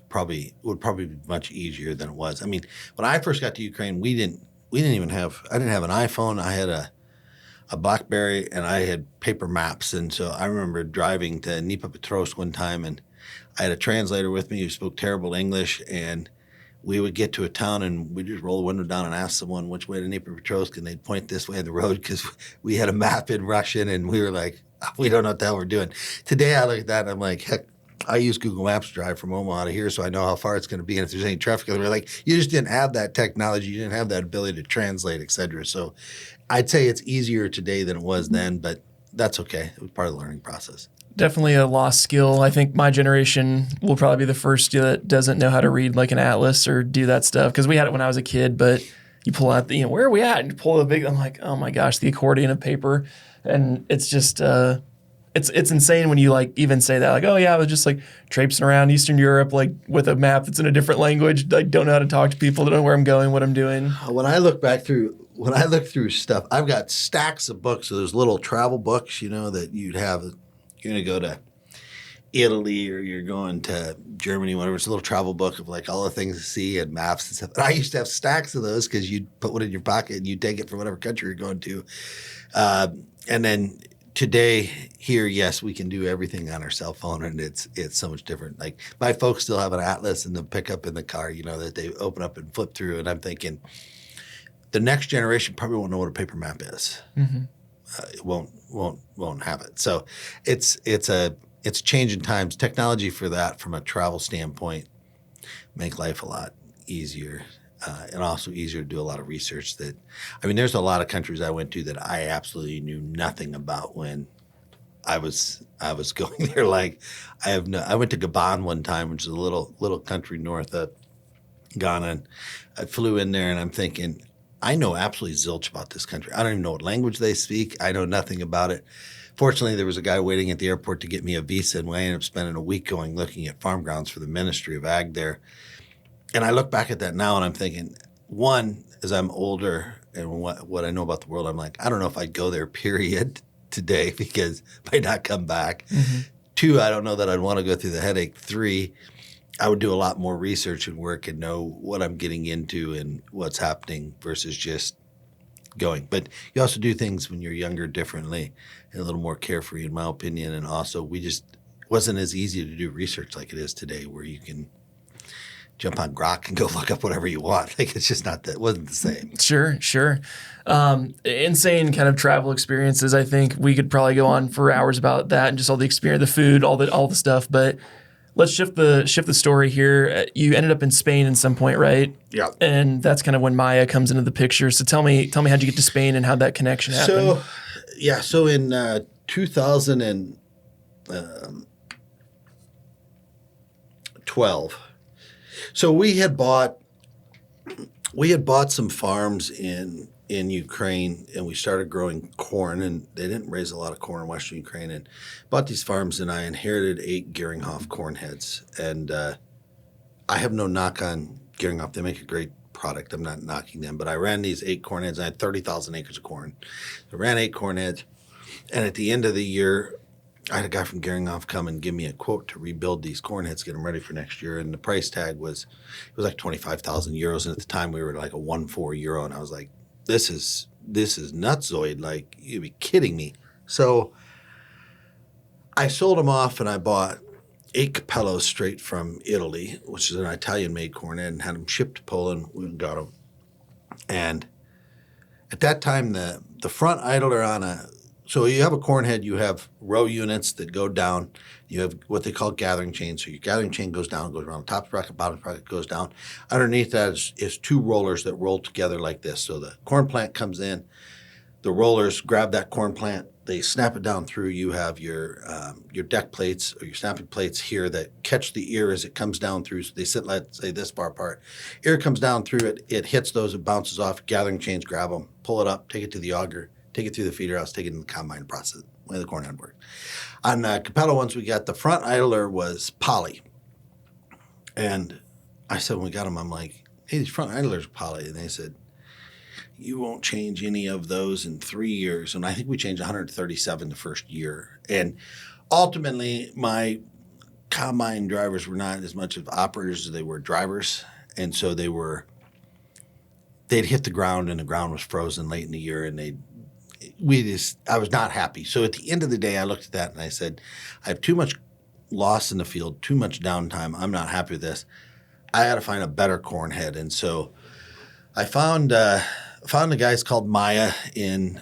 would probably be much easier than it was. I mean, when I first got to Ukraine, I didn't have an iPhone. I had a BlackBerry and I had paper maps. And so I remember driving to Dnipropetrovsk one time and I had a translator with me who spoke terrible English, and we would get to a town and we'd just roll the window down and ask someone which way to Dnipropetrovsk, and they'd point this way on the road because we had a map in Russian and we were like, we don't know what the hell we're doing. Today I look at that and I'm like, heck, I use Google Maps to drive from Omaha to here so I know how far it's going to be and if there's any traffic. We're like, you just didn't have that technology. You didn't have that ability to translate, et cetera. So I'd say it's easier today than it was then, but that's okay. It was part of the learning process. Definitely a lost skill. I think my generation will probably be the first that doesn't know how to read like an atlas or do that stuff, because we had it when I was a kid, but you pull out where are we at? And you pull the big, I'm like, oh my gosh, the accordion of paper. And it's just, it's insane when you like even say that, like, oh yeah, I was just like traipsing around Eastern Europe, like with a map that's in a different language. I don't know how to talk to people. Don't know where I'm going, what I'm doing. When I look through stuff, I've got stacks of books. So there's little travel books, that you'd have. You're going to go to Italy or you're going to Germany, whatever. It's a little travel book of like all the things to see and maps and stuff. And I used to have stacks of those because you'd put one in your pocket and you'd take it from whatever country you're going to. And then today here, yes, we can do everything on our cell phone, and it's so much different. Like my folks still have an atlas in the pickup in the car, that they open up and flip through. And I'm thinking the next generation probably won't know what a paper map is. Mm-hmm. It won't have it. So it's changing times. Technology for that, from a travel standpoint, make life a lot easier, and also easier to do a lot of research. There's a lot of countries I went to that I absolutely knew nothing about when I was going there. Like I went to Gabon one time, which is a little country north of Ghana. And I flew in there, and I'm thinking, I know absolutely zilch about this country. I don't even know what language they speak. I know nothing about it. Fortunately, there was a guy waiting at the airport to get me a visa, and I ended up spending a week looking at farm grounds for the Ministry of Ag there. And I look back at that now, and I'm thinking, one, as I'm older and what I know about the world, I'm like, I don't know if I'd go there, period, today, because I might not come back. Mm-hmm. Two, I don't know that I'd want to go through the headache. Three, I would do a lot more research and work and know what I'm getting into and what's happening versus just going. But you also do things when you're younger differently and a little more carefree, in my opinion. And also, wasn't as easy to do research like it is today, where you can jump on Grok and go look up whatever you want. Like it's just it wasn't the same. Sure. Insane kind of travel experiences. I think we could probably go on for hours about that and just all the experience, the food, all the stuff. But let's shift the story here. You ended up in Spain at some point, right? Yeah. And that's kind of when Maya comes into the picture. So tell me how'd you get to Spain and how'd that connection happen? So in 2012, so we had bought some farms in Ukraine, and we started growing corn, and they didn't raise a lot of corn in Western Ukraine, and bought these farms, and I inherited 8 Geringhoff corn heads. And I have no knock on Geringhoff. They make a great product. I'm not knocking them, but I ran these 8 corn heads. I had 30,000 acres of corn. I ran 8 corn heads, and at the end of the year, I had a guy from Geringhoff come and give me a quote to rebuild these corn heads, get them ready for next year. And the price tag was like 25,000 euros. And at the time we were like a 1.4 euro. And I was like, this is this is nutsoid. Like, you'd be kidding me. So I sold them off, and I bought 8 Capellos straight from Italy, which is an Italian-made cornhead, and had them shipped to Poland. We got them. And at that time, the front idler on so you have a cornhead, you have row units that go down. You have what they call gathering chains. So your gathering chain goes down, goes around the top bracket, bottom bracket goes down. Underneath that is 2 rollers that roll together like this. So the corn plant comes in, the rollers grab that corn plant, they snap it down through. You have your deck plates or your snapping plates here that catch the ear as it comes down through. So they sit, let's say, this far apart. Ear comes down through it. It hits those. It bounces off. Gathering chains grab them, pull it up, take it to the auger, take it through the feeder house, take it in the combine process. The way the cornhead works. On Capello ones, we got the front idler was poly. And I said when we got them, I'm like, hey, these front idlers are poly. And they said, you won't change any of those in 3 years. And I think we changed 137 the first year. And ultimately, my combine drivers were not as much of operators as they were drivers. And so they'd hit the ground, and the ground was frozen late in the year, and I was not happy. So at the end of the day, I looked at that and I said, I have too much loss in the field, too much downtime. I'm not happy with this. I got to find a better cornhead. And so I found the guys called Maya in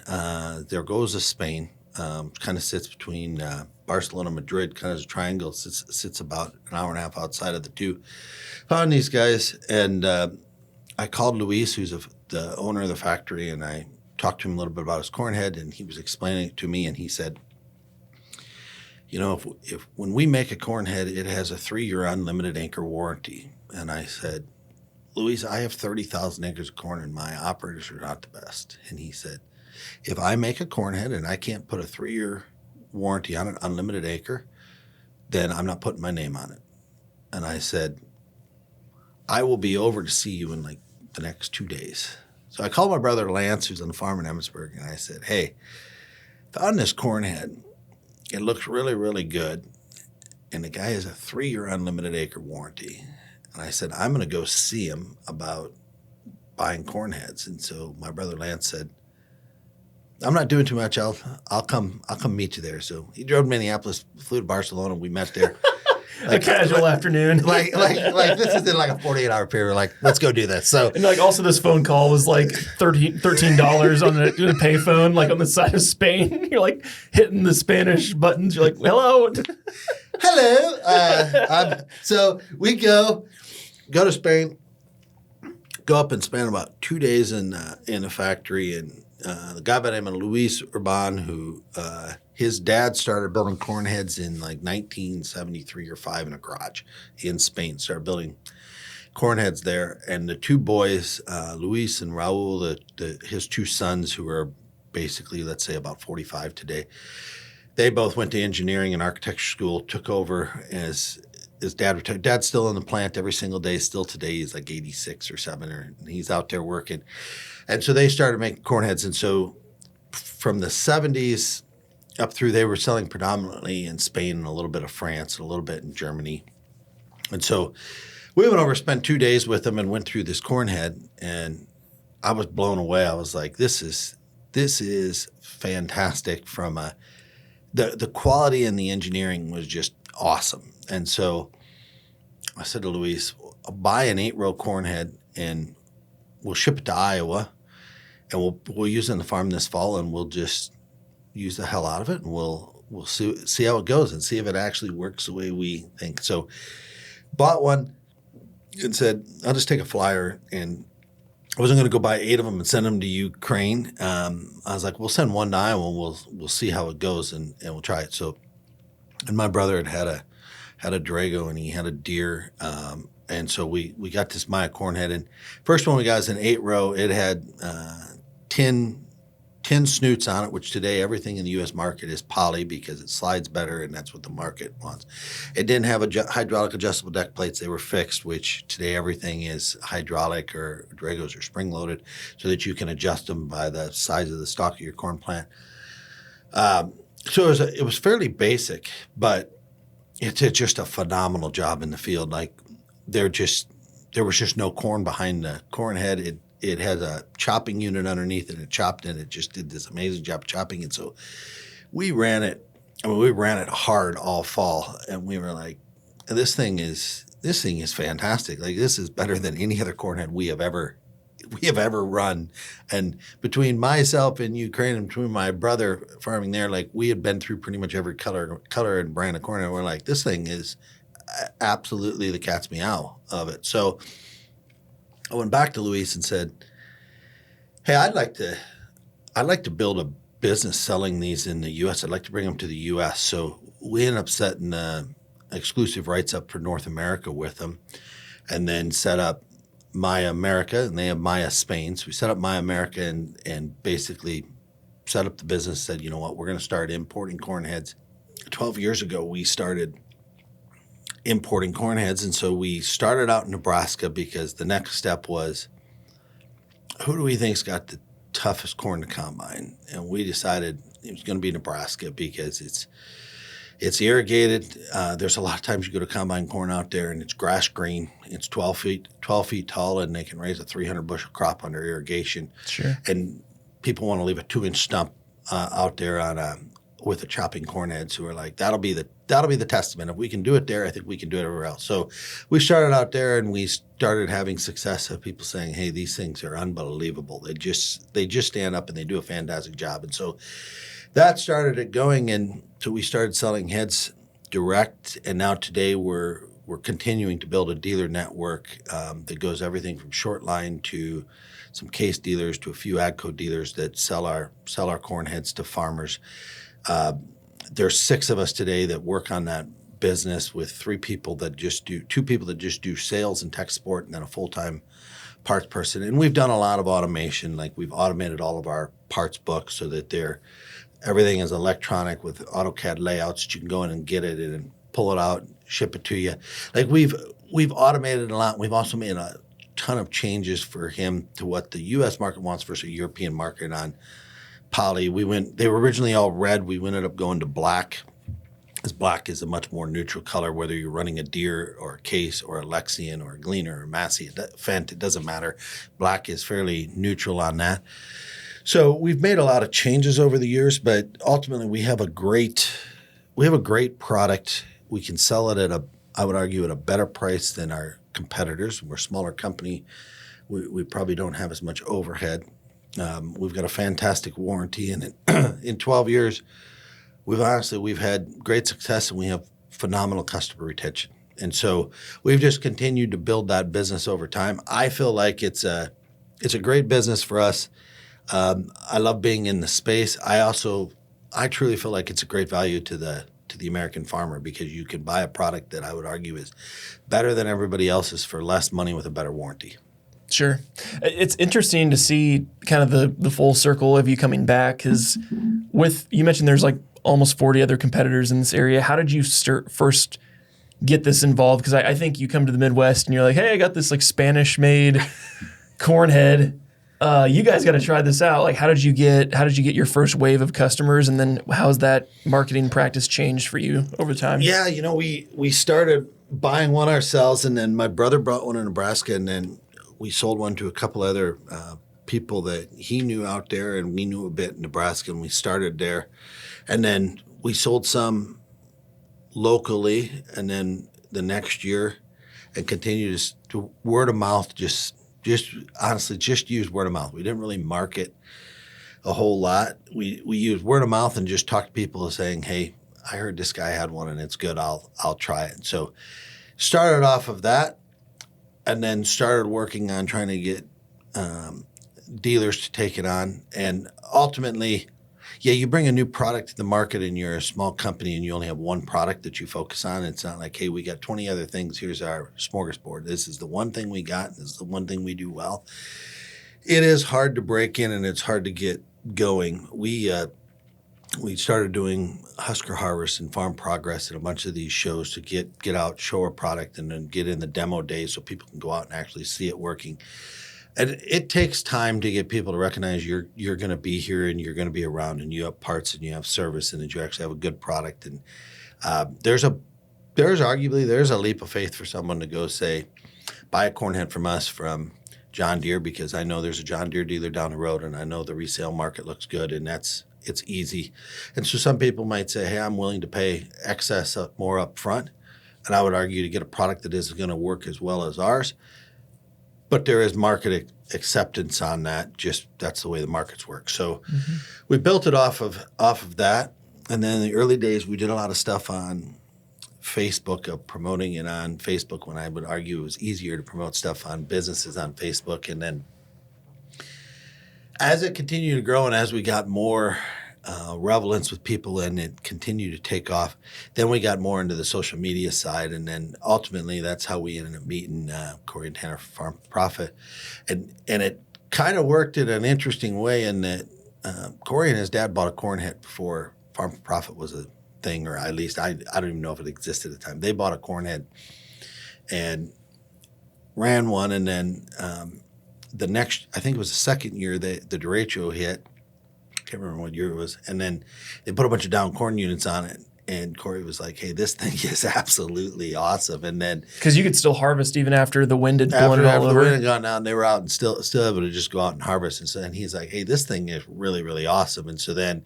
Zaragoza, Spain. Kind of sits between Barcelona and Madrid, kind of as a triangle. Sits about an hour and a half outside of the two. Found these guys, and I called Luis, who's the owner of the factory, and I talked to him a little bit about his cornhead, and he was explaining it to me, and he said, you know, if when we make a cornhead, it has a 3-year unlimited acre warranty. And I said, Luis, I have 30,000 acres of corn, and my operators are not the best. And he said, if I make a cornhead and I can't put a 3-year warranty on an unlimited acre, then I'm not putting my name on it. And I said, I will be over to see you in like the next 2 days. So I called my brother Lance, who's on the farm in Emmitsburg, and I said, hey, found this cornhead. It looks really, really good. And the guy has a 3-year unlimited acre warranty. And I said, I'm going to go see him about buying cornheads. And so my brother Lance said, I'm not doing too much. I'll come meet you there. So he drove to Minneapolis, flew to Barcelona. We met there. Like, a casual afternoon. like this is in like a 48-hour period. Like, let's go do this. So, and like also this phone call was like $13 on a payphone, like on the side of Spain. You're like hitting the Spanish buttons. You're like, hello. Hello. So we go to Spain, go up and spend about 2 days in a factory. And the guy by the name of Luis Urban, who his dad started building cornheads in like 1973 or 5 in a garage in Spain. Started building cornheads there. And the 2 boys, Luis and Raul, his 2 sons, who are basically, let's say, about 45 today, they both went to engineering and architecture school, took over as his dad retired. Dad's still in the plant every single day. Still today, he's like 86 or 7, and he's out there working. And so they started making cornheads. And so from the 70s up through, they were selling predominantly in Spain and a little bit of France and a little bit in Germany. And so we went over, spent 2 days with them, and went through this cornhead, and I was blown away. I was like, this is fantastic. From the quality and the engineering was just awesome. And so I said to Luis, I'll buy an 8-row cornhead and we'll ship it to Iowa, and we'll use it on the farm this fall, and we'll just use the hell out of it, and we'll see how it goes and see if it actually works the way we think. So bought one and said, I'll just take a flyer, and I wasn't going to go buy 8 of them and send them to Ukraine. I was like, we'll send 1 to Iowa, and we'll see how it goes, and we'll try it. So, and my brother had a Drago, and he had a deer, and so we got this Maya cornhead. And first one we got was an 8-row. It had 10 snoots on it, which today everything in the U.S. market is poly because it slides better, and that's what the market wants. It didn't have hydraulic adjustable deck plates. They were fixed, which today everything is hydraulic, or Dragos are spring-loaded, so that you can adjust them by the size of the stalk of your corn plant. So it was fairly basic, but it did just a phenomenal job in the field. Like, there was just no corn behind the corn head. it has a chopping unit underneath and it chopped and it just did this amazing job chopping it. So we ran it. I mean, we ran it hard all fall, and we were like, this thing is fantastic. Like, this is better than any other corn head we have ever run. And between myself and Ukraine and between my brother farming there, like, we had been through pretty much every color and brand of corn, and we're like, this thing is absolutely the cat's meow of it. So I went back to Luis and said, hey, I'd like to build a business selling these in the U.S. I'd like to bring them to the U.S. So we ended up setting exclusive rights up for North America with them, and then set up Maya America, and they have Maya Spain. So we set up Maya America and basically set up the business, said, you know what, we're going to start importing corn heads. 12 years ago, we started importing corn heads, and so we started out in Nebraska because the next step was, who do we think's got the toughest corn to combine? And we decided it was going to be Nebraska because it's irrigated. There's a lot of times you go to combine corn out there and it's grass green. It's 12 feet tall, and they can raise a 300 bushel crop under irrigation. Sure. And people want to leave a 2-inch stump out there with a chopping corn head. So we're like, that'll be the testament. If we can do it there, I think we can do it everywhere else. So we started out there, and we started having success of people saying, hey, these things are unbelievable. They just stand up and they do a fantastic job. And so that started it going, and so we started selling heads direct, and now today we're continuing to build a dealer network that goes everything from short line to some case dealers to a few AGCO dealers that sell our corn heads to farmers. There's 6 of us today that work on that business, with 2 people that just do sales and tech support, and then a full-time parts person. And we've done a lot of automation. Like, we've automated all of our parts books so that everything is electronic with AutoCAD layouts that you can go in and get it and pull it out, ship it to you. Like, we've automated a lot. We've also made a ton of changes for him to what the U.S. market wants versus a European market on poly. They were originally all red. We ended up going to black, as black is a much more neutral color, whether you're running a Deere or a Case or a Lexion or a Gleaner or a Massey, Fendt, it doesn't matter. Black is fairly neutral on that. So we've made a lot of changes over the years, but ultimately we have a great product. We can sell it I would argue, at a better price than our competitors. We're a smaller company. We probably don't have as much overhead. We've got a fantastic warranty, and in 12 years, we've had great success, and we have phenomenal customer retention. And so we've just continued to build that business over time. I feel like it's a great business for us. I love being in the space. I truly feel like it's a great value to the American farmer, because you can buy a product that I would argue is better than everybody else's for less money with a better warranty. Sure. It's interesting to see kind of the full circle of you coming back, because you mentioned there's like almost 40 other competitors in this area. How did you first get this involved? Because I think you come to the Midwest and you're like, hey, I got this like Spanish-made corn head. You guys got to try this out. Like, how did you get your first wave of customers, and then how has that marketing practice changed for you over time? Yeah, we started buying one ourselves, and then my brother brought one in Nebraska, and then we sold one to a couple other people that he knew out there, and we knew a bit in Nebraska, and we started there, and then we sold some locally, and then the next year, and continued to word of mouth. Just honestly, just use word of mouth. We didn't really market a whole lot. We used word of mouth and just talked to people saying, hey, I heard this guy had one and it's good. I'll try it. So started off of that, and then started working on trying to get dealers to take it on. And ultimately, you bring a new product to the market and you're a small company and you only have one product that you focus on. It's not like, hey, we got 20 other things. Here's our smorgasbord. This is the one thing we got. This is the one thing we do well. It is hard to break in, and it's hard to get going. We started doing Husker Harvest and Farm Progress and a bunch of these shows to get out, show our product, and then get in the demo days so people can go out and actually see it working. And it takes time to get people to recognize you're going to be here and you're going to be around, and you have parts and you have service, and that you actually have a good product. And there's a leap of faith for someone to go say, buy a corn head from us from John Deere because I know there's a John Deere dealer down the road, and I know the resale market looks good, and it's easy. And so some people might say, hey, I'm willing to pay excess more up front, and I would argue to get a product that isn't going to work as well as ours. But there is market acceptance on that. Just that's the way the markets work. So we built it off of that. And then in the early days, we did a lot of stuff on Facebook, of promoting it on Facebook, when I would argue it was easier to promote stuff on businesses on Facebook. And then as it continued to grow and as we got more relevance with people and it continued to take off, then we got more into the social media side. And then ultimately, that's how we ended up meeting Corey and Tanner for Farm for Profit. And it kind of worked in an interesting way in that Corey and his dad bought a corn head before Farm for Profit was a thing, or at least I don't even know if it existed at the time. They bought a corn head and ran one, and then the next, I think it was the second year, the derecho hit. I can't remember what year it was. And then they put a bunch of down corn units on it. And Corey was like, hey, this thing is absolutely awesome. And then because you could still harvest even after the wind had blown it all after over. the wind had gone down, they were out and still able to just go out and harvest. And so then he's like, hey, this thing is really, really awesome. And so then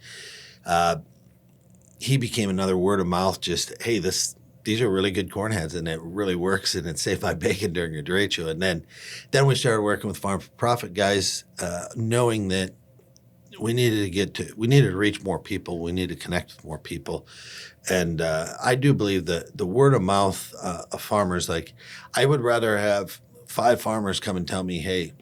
he became another word of mouth, just, hey, these are really good corn heads, and it really works, and it saved my bacon during a derecho. And then we started working with Farm for Profit guys, knowing that we needed to reach more people. We needed to connect with more people. And I do believe that the word of mouth of farmers, like I would rather have 5 farmers come and tell me, hey,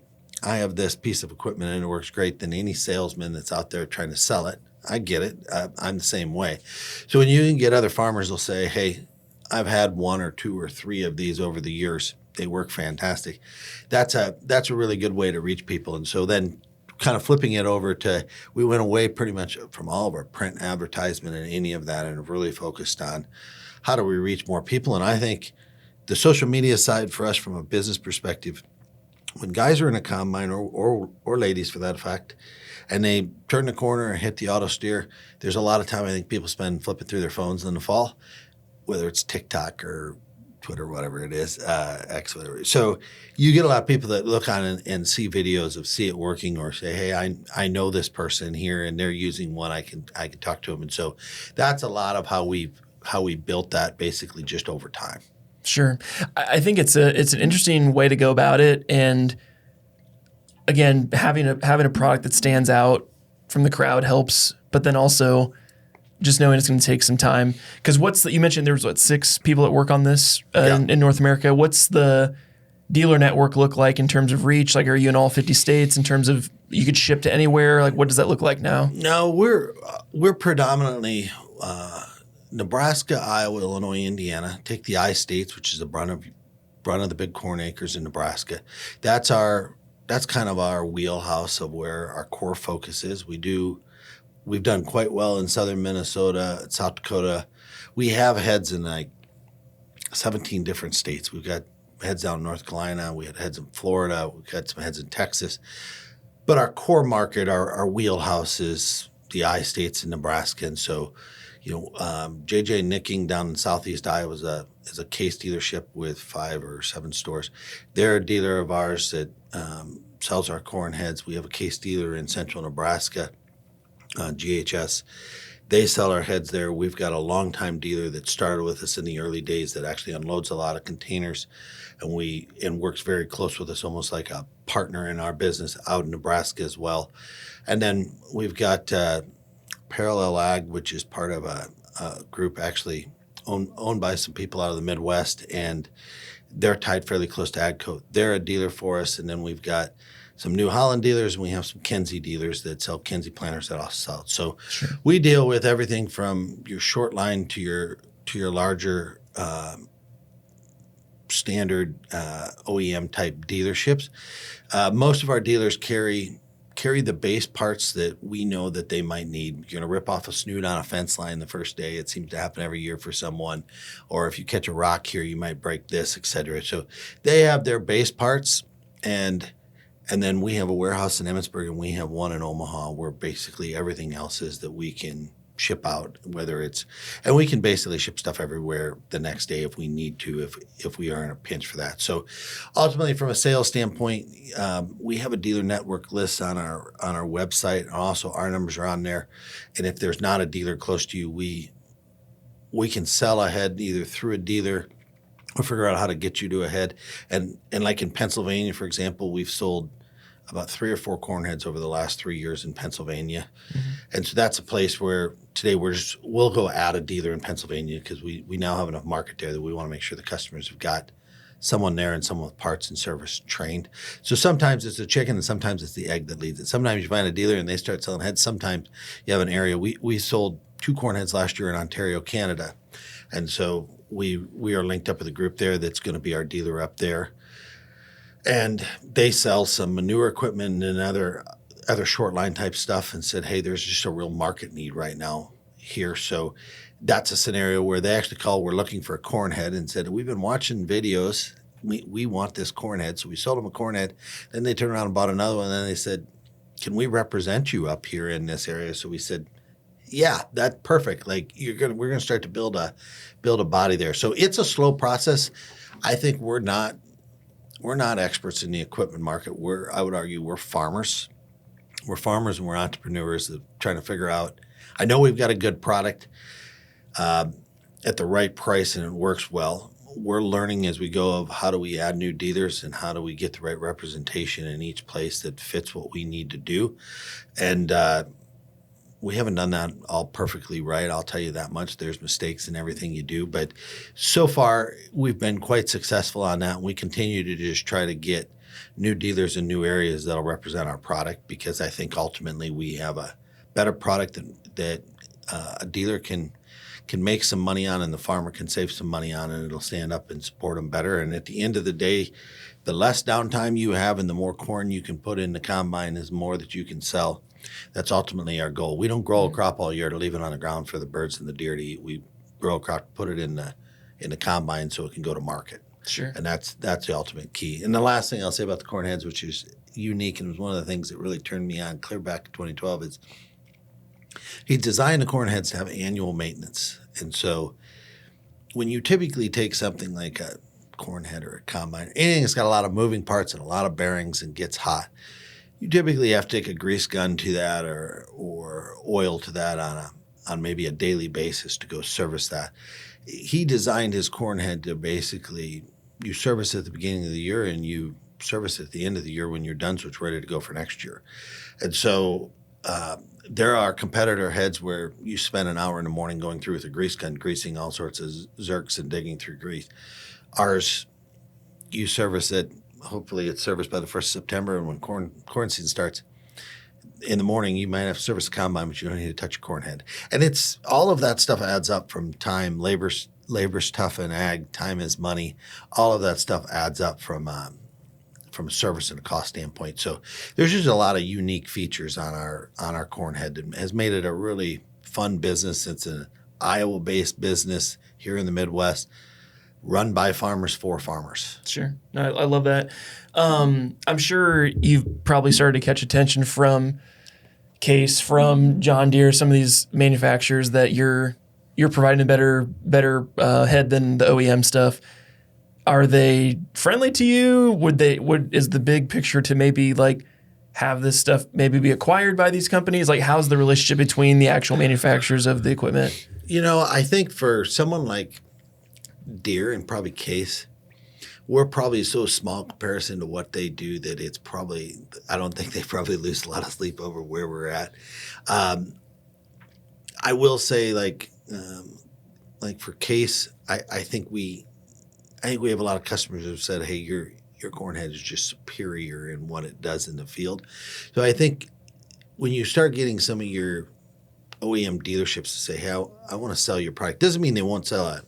I have this piece of equipment and it works great, than any salesman that's out there trying to sell it. I get it. I'm the same way. So when you can get other farmers, they'll say, hey, I've had 1 or 2 or 3 of these over the years. They work fantastic. That's a really good way to reach people. And so then kind of flipping it over to, we went away pretty much from all of our print advertisement and any of that, and have really focused on how do we reach more people. And I think the social media side for us from a business perspective, when guys are in a combine or ladies for that fact, and they turn the corner and hit the auto steer, there's a lot of time I think people spend flipping through their phones in the fall, whether it's TikTok or Twitter, whatever it is, X, whatever. So you get a lot of people that look on and see videos of see it working, or say, hey, I know this person here and they're using one, I can talk to them. And so that's a lot of how we built that, basically just over time. Sure. I think it's an interesting way to go about it. And again, having a product that stands out from the crowd helps, but then also just knowing it's going to take some time. Because you mentioned there was 6 people that work on this in North America. What's the dealer network look like in terms of reach? Like, are you in all 50 states in terms of you could ship to anywhere? Like, what does that look like now? No, we're predominantly Nebraska, Iowa, Illinois, Indiana. Take the I states, which is the brunt of the big corn acres in Nebraska. That's kind of our wheelhouse of where our core focus is. We've done quite well in southern Minnesota, South Dakota. We have heads in like 17 different states. We've got heads down in North Carolina. We had heads in Florida. We've got some heads in Texas. But our core market, our wheelhouse is the I states in Nebraska. And so, JJ Nicking down in southeast Iowa is a case dealership with 5 or 7 stores. They're a dealer of ours that sells our corn heads. We have a case dealer in central Nebraska, GHS. They sell our heads there. We've got a longtime dealer that started with us in the early days that actually unloads a lot of containers and works very close with us, almost like a partner in our business out in Nebraska as well. And then we've got Parallel Ag, which is part of a group actually owned by some people out of the Midwest, and they're tied fairly close to AGCO. They're a dealer for us, and then we've got some New Holland dealers, and we have some Kenzie dealers that sell Kenzie planters that also sell. So sure. We deal with everything from your short line to your larger standard OEM type dealerships. Most of our dealers carry the base parts that we know that they might need. You're going to rip off a snoot on a fence line the first day. It seems to happen every year for someone. Or if you catch a rock here, you might break this, et cetera. So they have their base parts, and then we have a warehouse in Emmitsburg, and we have one in Omaha, where basically everything else is that we can ship out, and we can basically ship stuff everywhere the next day if we need to, if we are in a pinch for that. So ultimately, from a sales standpoint, we have a dealer network list on our website, and also our numbers are on there. And if there's not a dealer close to you, we can sell ahead either through a dealer or figure out how to get you to a head. And like in Pennsylvania, for example, we've sold about 3 or 4 corn heads over the last 3 years in Pennsylvania. Mm-hmm. And so that's a place where today we'll go add a dealer in Pennsylvania because we now have enough market there that we want to make sure the customers have got someone there and someone with parts and service trained. So sometimes it's the chicken and sometimes it's the egg that leads it. Sometimes you find a dealer and they start selling heads. Sometimes you have an area. We sold 2 corn heads last year in Ontario, Canada. And so we are linked up with a group there that's going to be our dealer up there. And they sell some manure equipment and other short line type stuff, and said, hey, there's just a real market need right now here. So that's a scenario where they actually called, we're looking for a corn head, and said, we've been watching videos. We want this corn head. So we sold them a corn head. Then they turned around and bought another one. And then they said, can we represent you up here in this area? So we said, yeah, that's perfect. Like we're going to start to build a body there. So it's a slow process. I think we're not experts in the equipment market. I would argue we're farmers. We're farmers and we're entrepreneurs that trying to figure out. I know we've got a good product at the right price and it works well. We're learning as we go of how do we add new dealers and how do we get the right representation in each place that fits what we need to do. And we haven't done that all perfectly right. I'll tell you that much. There's mistakes in everything you do. But so far, we've been quite successful on that. We continue to just try to get new dealers in new areas that'll represent our product, because I think ultimately we have a better product that a dealer can make some money on and the farmer can save some money on, and it'll stand up and support them better. And at the end of the day, the less downtime you have and the more corn you can put in the combine is more that you can sell. That's ultimately our goal. We don't grow a crop all year to leave it on the ground for the birds and the deer to eat. We grow a crop, put it in the combine so it can go to market. Sure. And that's the ultimate key. And the last thing I'll say about the corn heads, which is unique and was one of the things that really turned me on clear back in 2012, is he designed the corn heads to have annual maintenance. And so when you typically take something like a corn head or a combine, anything that's got a lot of moving parts and a lot of bearings and gets hot, you typically have to take a grease gun to that or oil to that on maybe a daily basis to go service that. He designed his corn head to basically, you service at the beginning of the year and you service at the end of the year when you're done, so it's ready to go for next year. And so there are competitor heads where you spend an hour in the morning going through with a grease gun, greasing all sorts of zerks and digging through grease. Ours, you service it. Hopefully it's serviced by the 1st of September, and when corn season starts, in the morning you might have to service the combine, but you don't need to touch a corn head. And it's all of that stuff adds up from time. Labor's tough in ag. Time is money. All of that stuff adds up from a service and a cost standpoint. So there's just a lot of unique features on our corn head that has made it a really fun business. It's an Iowa-based business here in the Midwest, run by farmers for farmers. Sure. No, I love that. I'm sure you've probably started to catch attention from Case, from John Deere, some of these manufacturers that you're providing a better head than the OEM stuff. Are they friendly to you? Is the big picture to maybe like have this stuff maybe be acquired by these companies? Like, how's the relationship between the actual manufacturers of the equipment? I think for someone like Deere and probably Case, we're probably so small in comparison to what they do that it's probably, I don't think they probably lose a lot of sleep over where we're at. I will say like for Case, I think we have a lot of customers who have said, hey, your corn head is just superior in what it does in the field. So I think when you start getting some of your OEM dealerships to say, hey, I want to sell your product, doesn't mean they won't sell a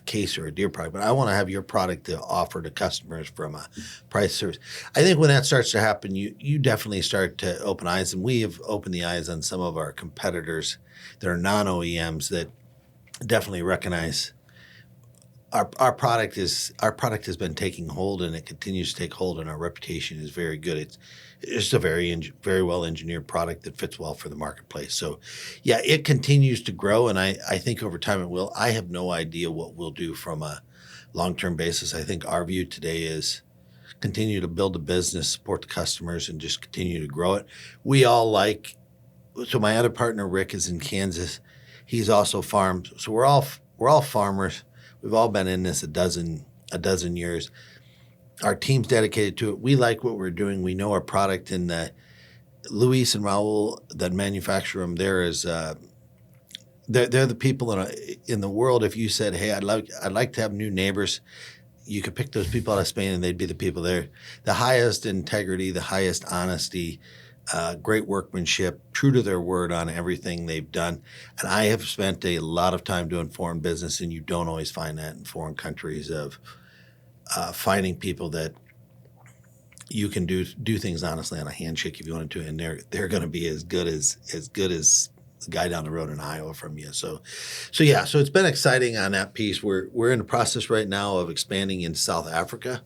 Case or a Deere product, but I want to have your product to offer to customers from a price service. I think when that starts to happen, you definitely start to open eyes, and we have opened the eyes on some of our competitors that are non-OEMs that definitely recognize our product has been taking hold, and it continues to take hold, and our reputation is very good. It's just a very well engineered product that fits well for the marketplace. So, yeah, it continues to grow, and I think over time it will. I have no idea what we'll do from a long-term basis. I think our view today is continue to build the business, support the customers, and just continue to grow it. We all so my other partner Rick is in Kansas. He's also farmed. So we're all farmers. We've all been in this a dozen years. Our team's dedicated to it. We like what we're doing. We know our product, and Luis and Raul that manufacture them. They're the people in the world. If you said, "Hey, I'd like to have new neighbors," you could pick those people out of Spain, and they'd be the people there. The highest integrity, the highest honesty. Great workmanship, true to their word on everything they've done. And I have spent a lot of time doing foreign business, and you don't always find that in foreign countries, of finding people that you can do things honestly on a handshake if you wanted to, and they're going to be as good as the guy down the road in Iowa from you. So it's been exciting on that piece. We're in the process right now of expanding into South Africa.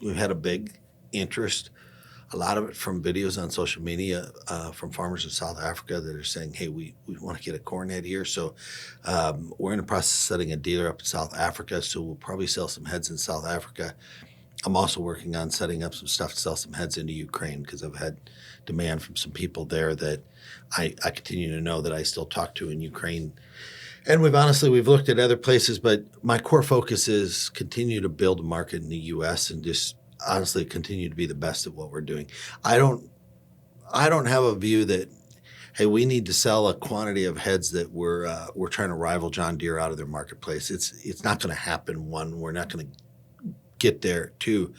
We've had a big interest. A lot of it from videos on social media from farmers in South Africa that are saying, "Hey, we want to get a corn head here." So we're in the process of setting a dealer up in South Africa. So we'll probably sell some heads in South Africa. I'm also working on setting up some stuff to sell some heads into Ukraine, because I've had demand from some people there that I continue to know that I still talk to in Ukraine. And we've looked at other places, but my core focus is continue to build a market in the U.S. and just honestly continue to be the best at what we're doing. I don't have a view that, hey, we need to sell a quantity of heads that we're trying to rival John Deere out of their marketplace. It's not going to happen. One, we're not going to get there. Two,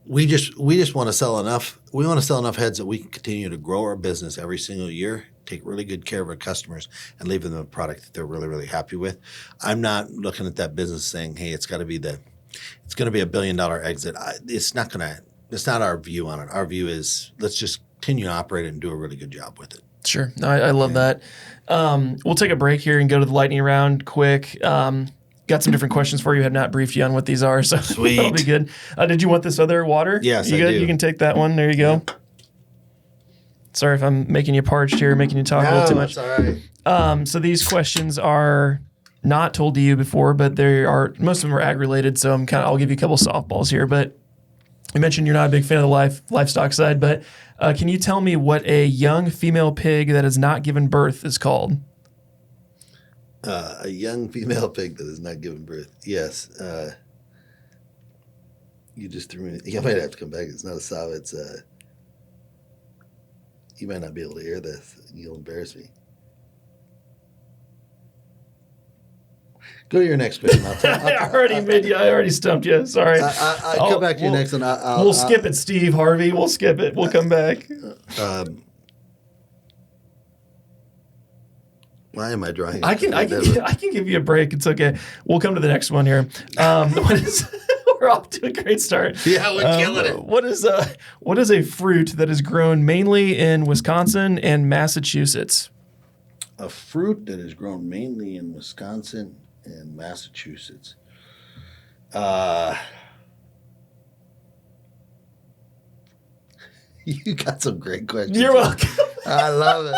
we just want to sell enough. We want to sell enough heads that we can continue to grow our business every single year, take really good care of our customers, and leave them a product that they're really, really happy with. I'm not looking at that business saying, hey, it's going to be a $1 billion exit. It's not our view on it. Our view is let's just continue to operate and do a really good job with it. Sure. No, I love that. We'll take a break here and go to the lightning round quick. Got some different questions for you. Have not briefed you on what these are, so sweet. That'll be good. Did you want this other water? Yes, I do. You can take that one. There you go. Sorry if I'm making you parched here, making you talk a little too much. That's all right. So these questions are not told to you before, but most of them are ag related. So I'll give you a couple softballs here. But you mentioned you're not a big fan of the livestock side, but can you tell me what a young female pig that has not given birth is called? A young female pig that has not given birth. Yes. You just threw me. You might have to come back. It's not a sow. It's you might not be able to hear this. You'll embarrass me. Go to your next question. I already stumped you. Sorry. I'll come back to your next one. We'll skip it, Steve Harvey. We'll skip it. We'll come back. Why am I drawing? I can give you a break. It's okay. We'll come to the next one here. We're off to a great start. Yeah, we're killing it. What is a fruit that is grown mainly in Wisconsin and Massachusetts? A fruit that is grown mainly in Wisconsin and Massachusetts. You got some great questions. You're welcome. I love it.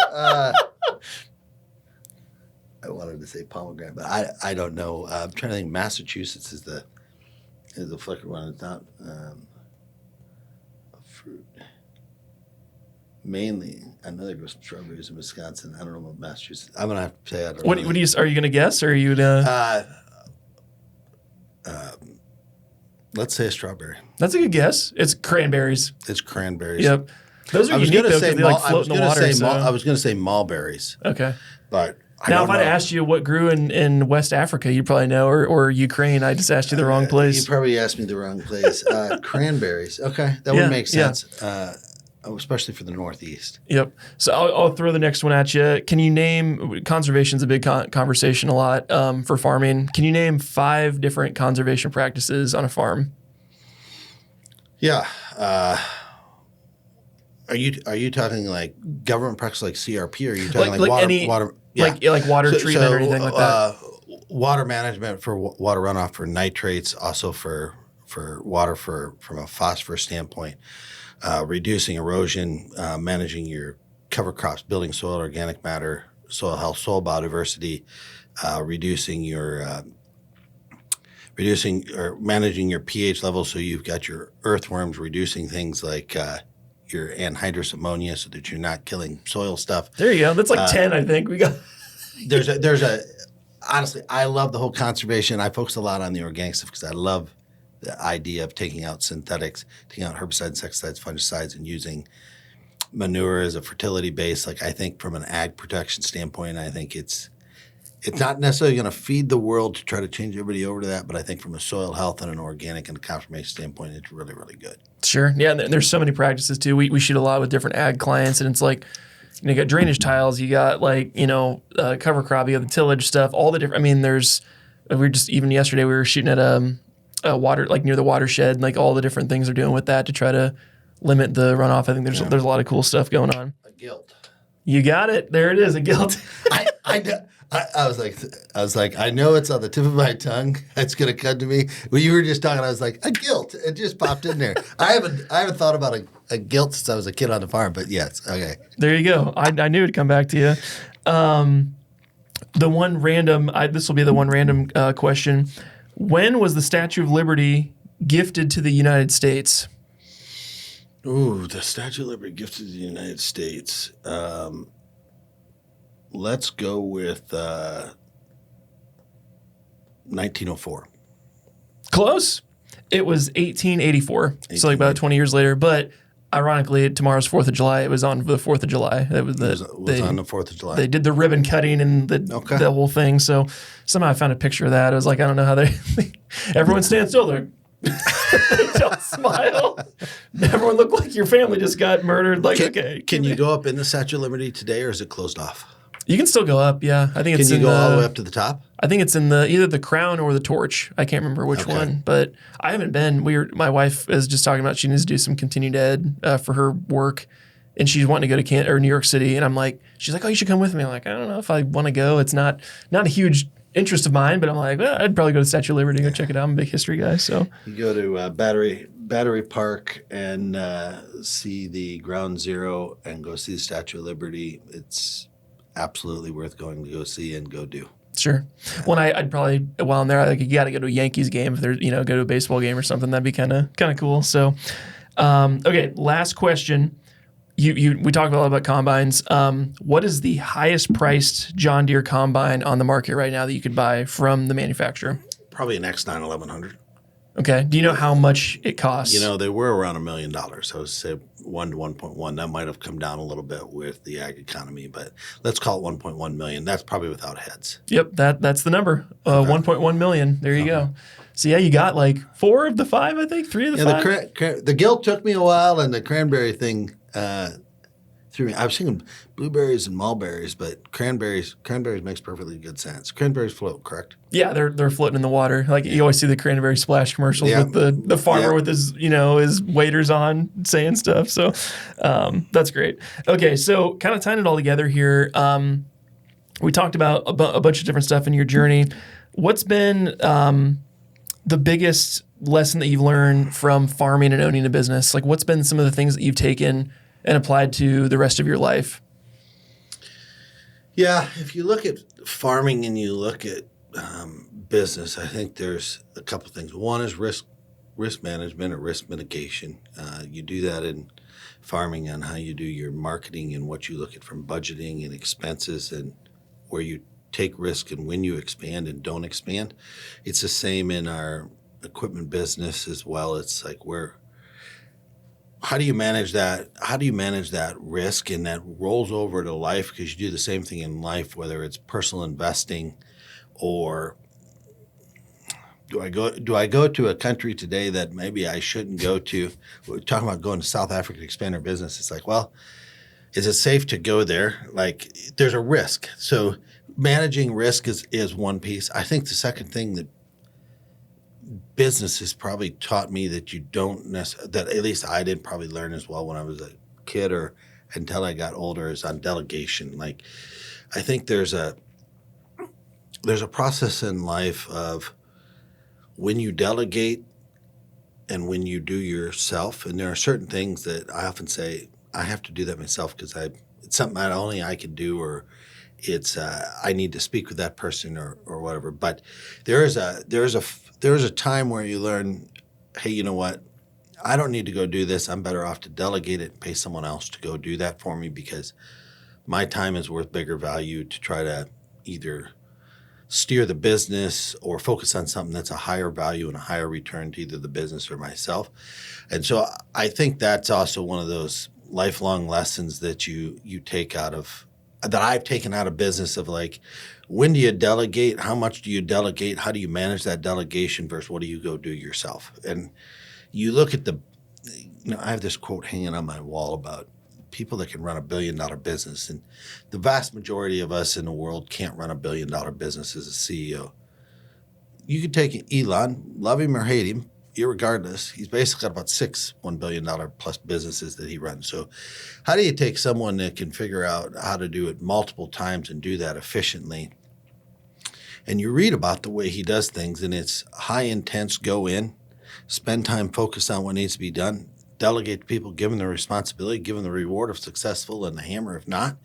I wanted to say pomegranate, but I don't know. I'm trying to think. Massachusetts is the flicker one. It's not a fruit. Mainly, I know they grow some strawberries in Wisconsin. I don't know about Massachusetts. I'm gonna have to say I don't know. Are you gonna guess, or are you gonna? Let's say a strawberry. That's a good guess. It's cranberries. It's cranberries. Yep. Those are unique though, because they float in the water. I was going to say mulberries. Okay. But now, if I'd asked you what grew in West Africa, you'd probably know, or Ukraine. I just asked you the wrong place. You probably asked me the wrong place. Cranberries. Okay, that would make sense. Yeah. Especially for the Northeast. Yep. So I'll throw the next one at you. Can you name, conservation's a big conversation a lot for farming. Can you name 5 different conservation practices on a farm? Yeah. Are you talking like government practice like CRP, or are you talking like water? Yeah. Like water treatment or anything like that? water management for water runoff, for nitrates, also for water from a phosphorus standpoint, reducing erosion, managing your cover crops, building soil organic matter, soil health, soil biodiversity, reducing or managing your pH level, so you've got your earthworms, reducing things like your anhydrous ammonia so that you're not killing soil stuff. There you go. That's like 10, I think. We got. Honestly, I love the whole conservation. I focus a lot on the organic stuff because I love the idea of taking out synthetics, taking out herbicides, insecticides, fungicides, and using manure as a fertility base. Like, I think from an ag protection standpoint, I think it's not necessarily going to feed the world to try to change everybody over to that, but I think from a soil health and an organic and a confirmation standpoint, it's really, really good. Sure. Yeah, and there's so many practices too. We shoot a lot with different ag clients, and it's like, you got drainage tiles, you got cover crop, you got the tillage stuff, all the different. I mean, even yesterday we were shooting at a water, like near the watershed, and like all the different things they're doing with that to try to limit the runoff. I think there's a lot of cool stuff going on. A gilt. You got it. There it is, a gilt. I was like, I know it's on the tip of my tongue. It's going to come to me. When you were just talking, I was like, a gilt. It just popped in there. I haven't thought about a gilt since I was a kid on the farm, but yes, okay. There you go. I knew it'd come back to you. This will be the one random question. When was the Statue of Liberty gifted to the United States? Ooh, the Statue of Liberty gifted to the United States. Let's go with 1904. Close. It was 1884. So like about 20 years later. But ironically, tomorrow's 4th of July. It was on the 4th of July. It was on the 4th of July. They did the ribbon cutting and the whole thing. So somehow I found a picture of that. I was like, I don't know how everyone stands still there. They don't smile. Everyone looked like your family just got murdered. Like, Can you go up in the Statue of Liberty today, or is it closed off? You can still go up, yeah. I think it's Can you go all the way up to the top? I think it's in either the crown or the torch. I can't remember which one, but I haven't been. My wife is just talking about she needs to do some continued ed for her work, and she's wanting to go to New York City. And I'm like, she's like, oh, you should come with me. I'm like, I don't know if I want to go. It's not a huge interest of mine, but I'm like, well, I'd probably go to Statue of Liberty, go check it out. I'm a big history guy, so you go to Battery Park and see the Ground Zero and go see the Statue of Liberty. It's absolutely worth going to go see and go do. Sure. Well, I'd probably, while I'm there, you got to go to a Yankees game if there's, go to a baseball game or something. That'd be kind of cool. So, okay, last question. We talked a lot about combines. What is the highest priced John Deere combine on the market right now that you could buy from the manufacturer? Probably an X9 1100. Okay. Do you know how much it costs? They were around $1 million. I would say 1 to 1.1. That might have come down a little bit with the ag economy, but let's call it 1.1 million. That's probably without heads. Yep, that's the number. 1.1 million. There you go. So yeah, you got like 4 of the 5, I think, 3 of the 5. The gilt took me a while, and the cranberry thing threw me. I was thinking blueberries and mulberries, but cranberries makes perfectly good sense. Cranberries float, correct? Yeah, they're floating in the water. Like you always see the cranberry splash commercials with the farmer with his his waders on saying stuff. So that's great. Okay, so kind of tying it all together here. We talked about a bunch of different stuff in your journey. What's been the biggest lesson that you've learned from farming and owning a business? Like, what's been some of the things that you've taken and applied to the rest of your life? Yeah, if you look at farming and you look at business, I think there's a couple things. One is risk management or risk mitigation. You do that in farming on how you do your marketing and what you look at from budgeting and expenses and where you take risk and when you expand and don't expand. It's the same in our equipment business as well. It's like how do you manage that? How do you manage that risk, and that rolls over to life, because you do the same thing in life, whether it's personal investing or do I go to a country today that maybe I shouldn't go to? We're talking about going to South Africa to expand our business. It's like, well, is it safe to go there? Like, there's a risk. So managing risk is one piece. I think the second thing that business has probably taught me that you don't necessarily, that at least I didn't probably learn as well when I was a kid or until I got older, is on delegation. Like, I think there's there's a process in life of when you delegate and when you do yourself. And there are certain things that I often say, I have to do that myself because it's something that only I can do, or it's I need to speak with that person or whatever. But there is a time where you learn, hey, you know what? I don't need to go do this. I'm better off to delegate it and pay someone else to go do that for me, because my time is worth bigger value to try to either steer the business or focus on something that's a higher value and a higher return to either the business or myself. And so I think that's also one of those lifelong lessons that you take out of, that I've taken out of business, of like, when do you delegate? How much do you delegate? How do you manage that delegation versus what do you go do yourself? And you look at I have this quote hanging on my wall about people that can run $1 billion business. And the vast majority of us in the world can't run $1 billion business as a CEO. You could take Elon, love him or hate him, irregardless, he's basically got about 6 $1 billion plus businesses that he runs. So how do you take someone that can figure out how to do it multiple times and do that efficiently? And you read about the way he does things, and it's high intense, go in, spend time focused on what needs to be done, delegate to people, give them the responsibility, give them the reward if successful and the hammer if not,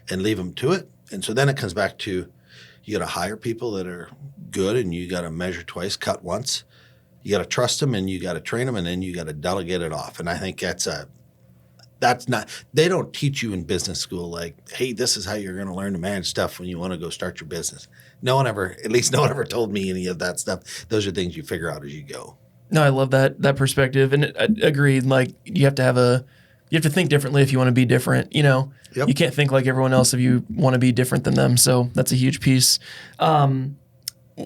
and leave them to it. And so then it comes back to, you got to hire people that are good, and you got to measure twice, cut once. You got to trust them, and you got to train them, and then you got to delegate it off. And I think they don't teach you in business school, like, hey, this is how you're going to learn to manage stuff when you want to go start your business. No one ever told me any of that stuff. Those are things you figure out as you go. No, I love that perspective, and I agree. Like, you have to think differently if you want to be different. Yep. You can't think like everyone else if you want to be different than them. So that's a huge piece.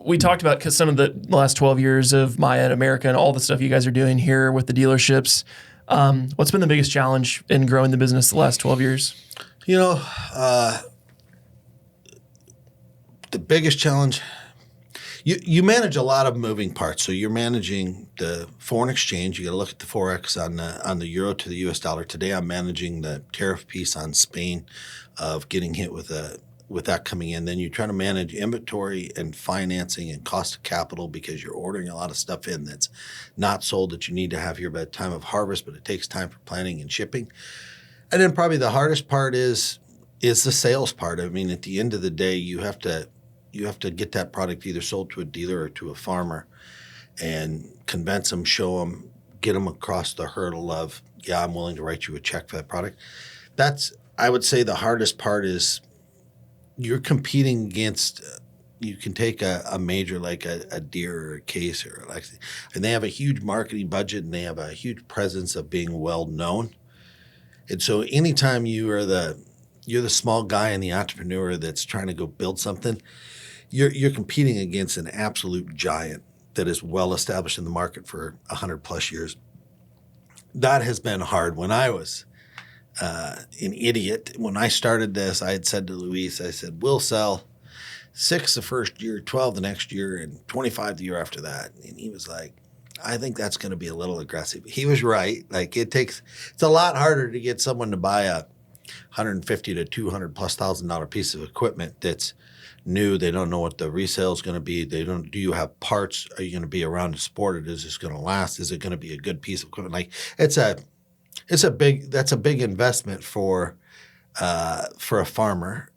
We talked about some of the last 12 years of Maya and America and all the stuff you guys are doing here with the dealerships. What's been the biggest challenge in growing the business the last 12 years? The biggest challenge, you manage a lot of moving parts. So you're managing the foreign exchange. You got to look at the Forex on the euro to the US dollar. Today I'm managing the tariff piece on Spain of getting hit with that coming in. Then you try to manage inventory and financing and cost of capital, because you're ordering a lot of stuff in that's not sold that you need to have here by the time of harvest, but it takes time for planning and shipping. And then probably the hardest part is the sales part. I mean, at the end of the day, you have to get that product either sold to a dealer or to a farmer and convince them, show them, get them across the hurdle of, yeah, I'm willing to write you a check for that product. I would say the hardest part is you're competing against, you can take a major like a Deere or a Case or a Lexi, and they have a huge marketing budget and they have a huge presence of being well known. And so anytime you're the small guy and the entrepreneur that's trying to go build something, you're competing against an absolute giant that is well established in the market for 100 plus years. That has been hard. When I was an idiot, when I started this, I had said to Luis, I said, we'll sell 6 the first year, 12 the next year, and 25 the year after that. And he was like, I think that's going to be a little aggressive. He was right. Like, it's a lot harder to get someone to buy a $150,000 to $200,000+ piece of equipment that's new. They don't know what the resale is going to be. Do you have parts? Are you going to be around to support it? Is this going to last? Is it going to be a good piece of equipment? Like, that's a big investment for a farmer.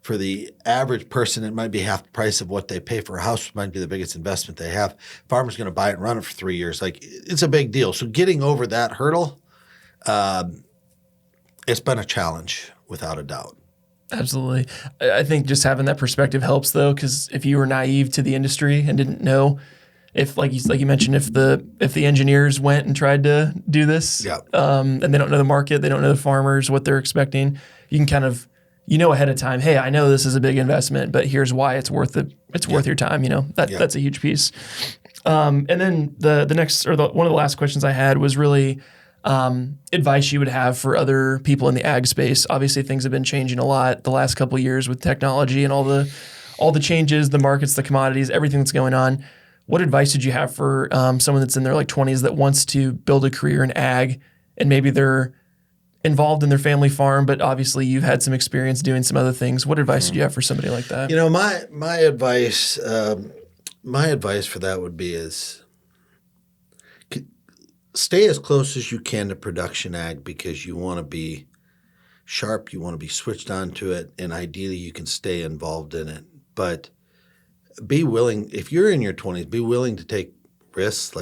For the average person, it might be half the price of what they pay for a house, might be the biggest investment they have. Farmer's going to buy it and run it for 3 years. Like, it's a big deal. So getting over that hurdle, it's been a challenge without a doubt. Absolutely. I think just having that perspective helps, though, because if you were naive to the industry and didn't know, if like you mentioned, if the engineers went and tried to do this, and they don't know the market, they don't know the farmers, what they're expecting, you can kind of, ahead of time, hey, I know this is a big investment, but here's why it's worth it. It's worth your time. That's a huge piece. And then the next, or one of the last questions I had was really advice you would have for other people in the ag space. Obviously, things have been changing a lot the last couple of years with technology and all the changes, the markets, the commodities, everything that's going on. What advice did you have for someone that's in their 20s that wants to build a career in ag, and maybe they're involved in their family farm, but obviously you've had some experience doing some other things. What advice do you have for somebody like that? My advice for that would be is stay as close as you can to production ag because you want to be sharp, you want to be switched on to it, and ideally you can stay involved in it. But be willing, if you're in your 20s, be willing to take risks.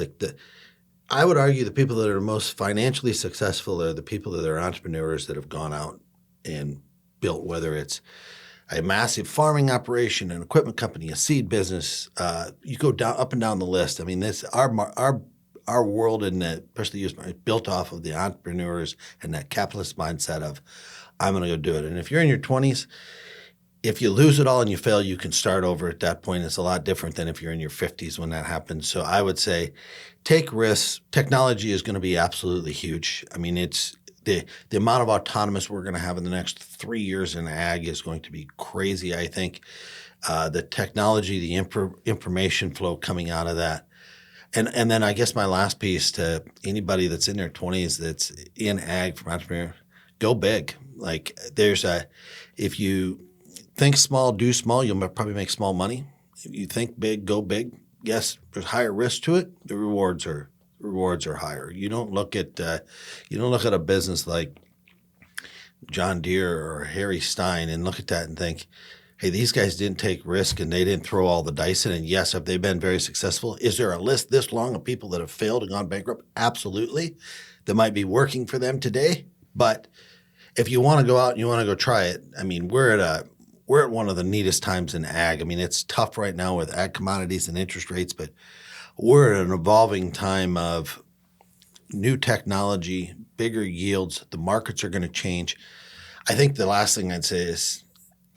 I would argue the people that are most financially successful are the people that are entrepreneurs that have gone out and built, whether it's a massive farming operation, an equipment company, a seed business. You go down up and down the list. I mean, our world in that, especially is built off of the entrepreneurs and that capitalist mindset of I'm going to go do it. And if you're in your 20s, if you lose it all and you fail, you can start over at that point. It's a lot different than if you're in your 50s when that happens. So I would say take risks. Technology is going to be absolutely huge. I mean, it's the amount of autonomous we're going to have in the next 3 years in ag is going to be crazy, I think. The technology, the information flow coming out of that. And then I guess my last piece to anybody that's in their 20s that's in ag from entrepreneur, go big. If you think small, do small, you'll probably make small money. If you think big, go big. Yes, there's higher risk to it. The rewards are higher. You don't look at a business like John Deere or Harry Stein and look at that and think, hey, these guys didn't take risk and they didn't throw all the dice in. And yes, have they been very successful? Is there a list this long of people that have failed and gone bankrupt? Absolutely. That might be working for them today. But if you want to go out and you want to go try it, I mean, we're at one of the neatest times in ag. I mean, it's tough right now with ag commodities and interest rates, but we're at an evolving time of new technology, bigger yields. The markets are going to change. I think the last thing I'd say is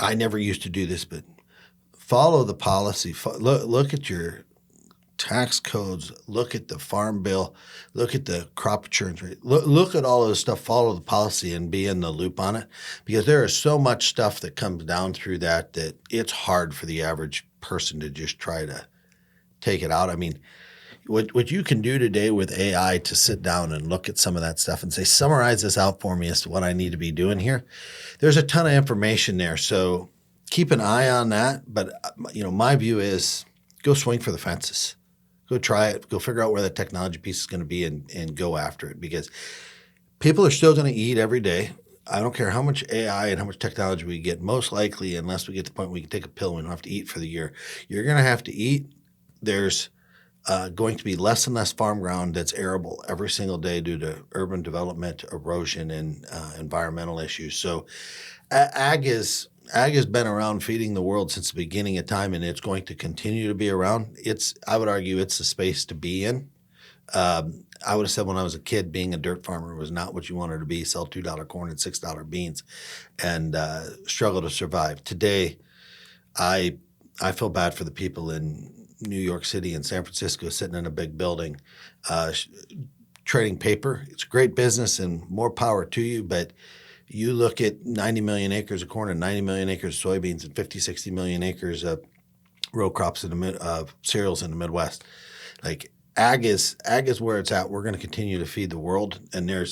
I never used to do this, but follow the policy. Look at your tax codes. Look at the farm bill. Look at the crop insurance rate. Look at all of this stuff. Follow the policy and be in the loop on it because there is so much stuff that comes down through that it's hard for the average person to just try to take it out. I mean, what you can do today with AI to sit down and look at some of that stuff and say, summarize this out for me as to what I need to be doing here. There's a ton of information there. So keep an eye on that. But, my view is go swing for the fences. Go try it. Go figure out where the technology piece is going to be and go after it because people are still going to eat every day. I don't care how much AI and how much technology we get. Most likely, unless we get to the point where we can take a pill and we don't have to eat for the year, you're going to have to eat. There's going to be less and less farm ground that's arable every single day due to urban development, erosion, and environmental issues. So ag has been around feeding the world since the beginning of time, and it's going to continue to be around. I would argue it's the space to be in. I would have said when I was a kid, being a dirt farmer was not what you wanted to be, sell $2 corn and $6 beans and struggle to survive. Today, I feel bad for the people in New York City and San Francisco sitting in a big building trading paper. It's a great business and more power to you, but you look at 90 million acres of corn and 90 million acres of soybeans and 50, 60 million acres of row crops of cereals in the Midwest. Like ag is where it's at. We're going to continue to feed the world, and there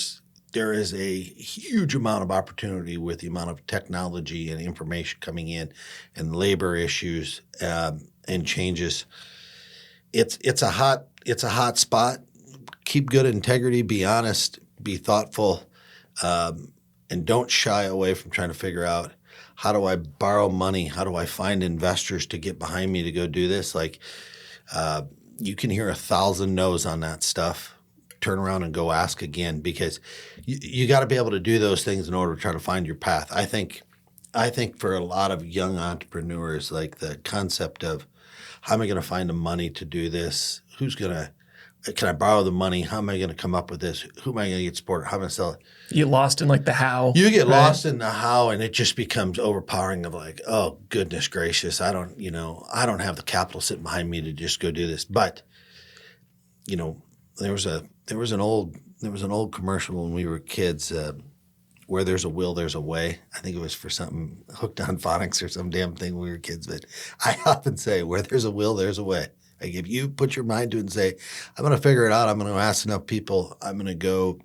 is a huge amount of opportunity with the amount of technology and information coming in and labor issues and changes. It's a hot spot. Keep good integrity, be honest, be thoughtful, and don't shy away from trying to figure out how do I borrow money? How do I find investors to get behind me to go do this? You can hear 1,000 no's on that stuff. Turn around and go ask again because you got to be able to do those things in order to try to find your path. I think for a lot of young entrepreneurs, like the concept of how am I going to find the money to do this? Can I borrow the money? How am I going to come up with this? Who am I going to get support? How am I going to sell it? You get lost in the how. You get lost in the how, and it just becomes overpowering of oh, goodness gracious, I don't have the capital sitting behind me to just go do this. But, there was an old commercial when we were kids, where there's a will, there's a way. I think it was for something hooked on phonics or some damn thing when we were kids. But I often say, where there's a will, there's a way. Like if you put your mind to it and say, I'm going to figure it out, I'm going to ask enough people, I'm going to go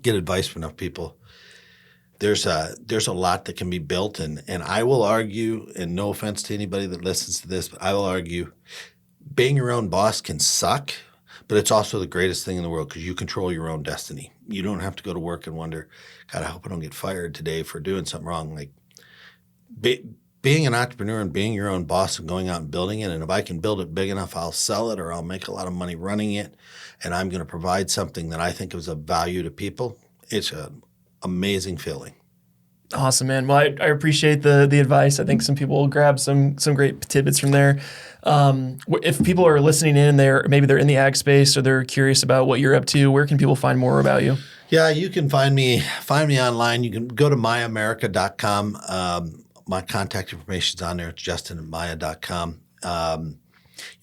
get advice from enough people, there's a lot that can be built, and I will argue, and no offense to anybody that listens to this, but I will argue, being your own boss can suck, but it's also the greatest thing in the world because you control your own destiny. You don't have to go to work and wonder, God, I hope I don't get fired today for doing something wrong. Like being an entrepreneur and being your own boss and going out and building it, and if I can build it big enough, I'll sell it or I'll make a lot of money running it, and I'm going to provide something that I think is of value to people. It's an amazing feeling. Awesome, man. Well, I appreciate the advice. I think some people will grab some great tidbits from there. If people are listening in and maybe they're in the ag space or they're curious about what you're up to, where can people find more about you? Yeah, you can find me online. You can go to myamerica.com. My contact information is on there. It's justin@maya.com.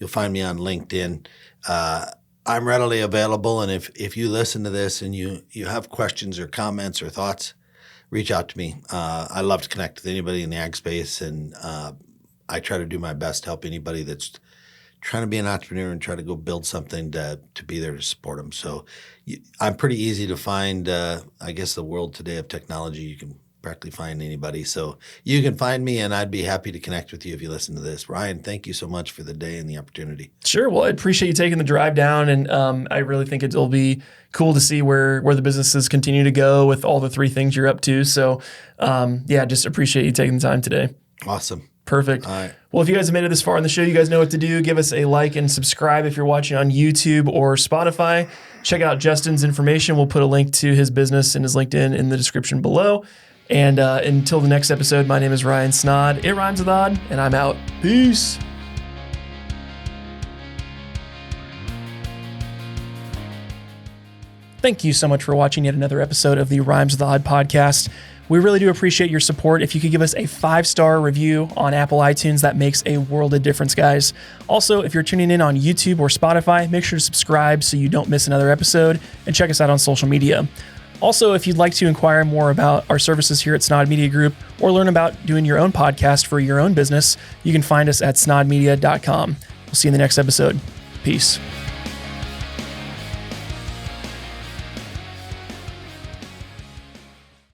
You'll find me on LinkedIn. I'm readily available, and if you listen to this and you have questions or comments or thoughts, reach out to me. I love to connect with anybody in the ag space, and I try to do my best to help anybody that's trying to be an entrepreneur and try to go build something to be there to support them. So I'm pretty easy to find. I guess the world today of technology, you can practically find anybody. So you can find me, and I'd be happy to connect with you if you listen to this. Ryan, thank you so much for the day and the opportunity. Sure. Well, I appreciate you taking the drive down, and I really think it'll be cool to see where the businesses continue to go with all the three things you're up to. So just appreciate you taking the time today. Awesome. Perfect. All right. Well, if you guys have made it this far in the show, you guys know what to do. Give us a like and subscribe if you're watching on YouTube or Spotify. Check out Justin's information. We'll put a link to his business and his LinkedIn in the description below. And until the next episode, my name is Ryan Snod. It rhymes with odd, and I'm out. Peace. Thank you so much for watching yet another episode of the Rhymes with Odd podcast. We really do appreciate your support. If you could give us a 5-star review on Apple iTunes, that makes a world of difference, guys. Also, if you're tuning in on YouTube or Spotify, make sure to subscribe so you don't miss another episode, and check us out on social media. Also, if you'd like to inquire more about our services here at Snod Media Group or learn about doing your own podcast for your own business, you can find us at snodmedia.com. We'll see you in the next episode. Peace.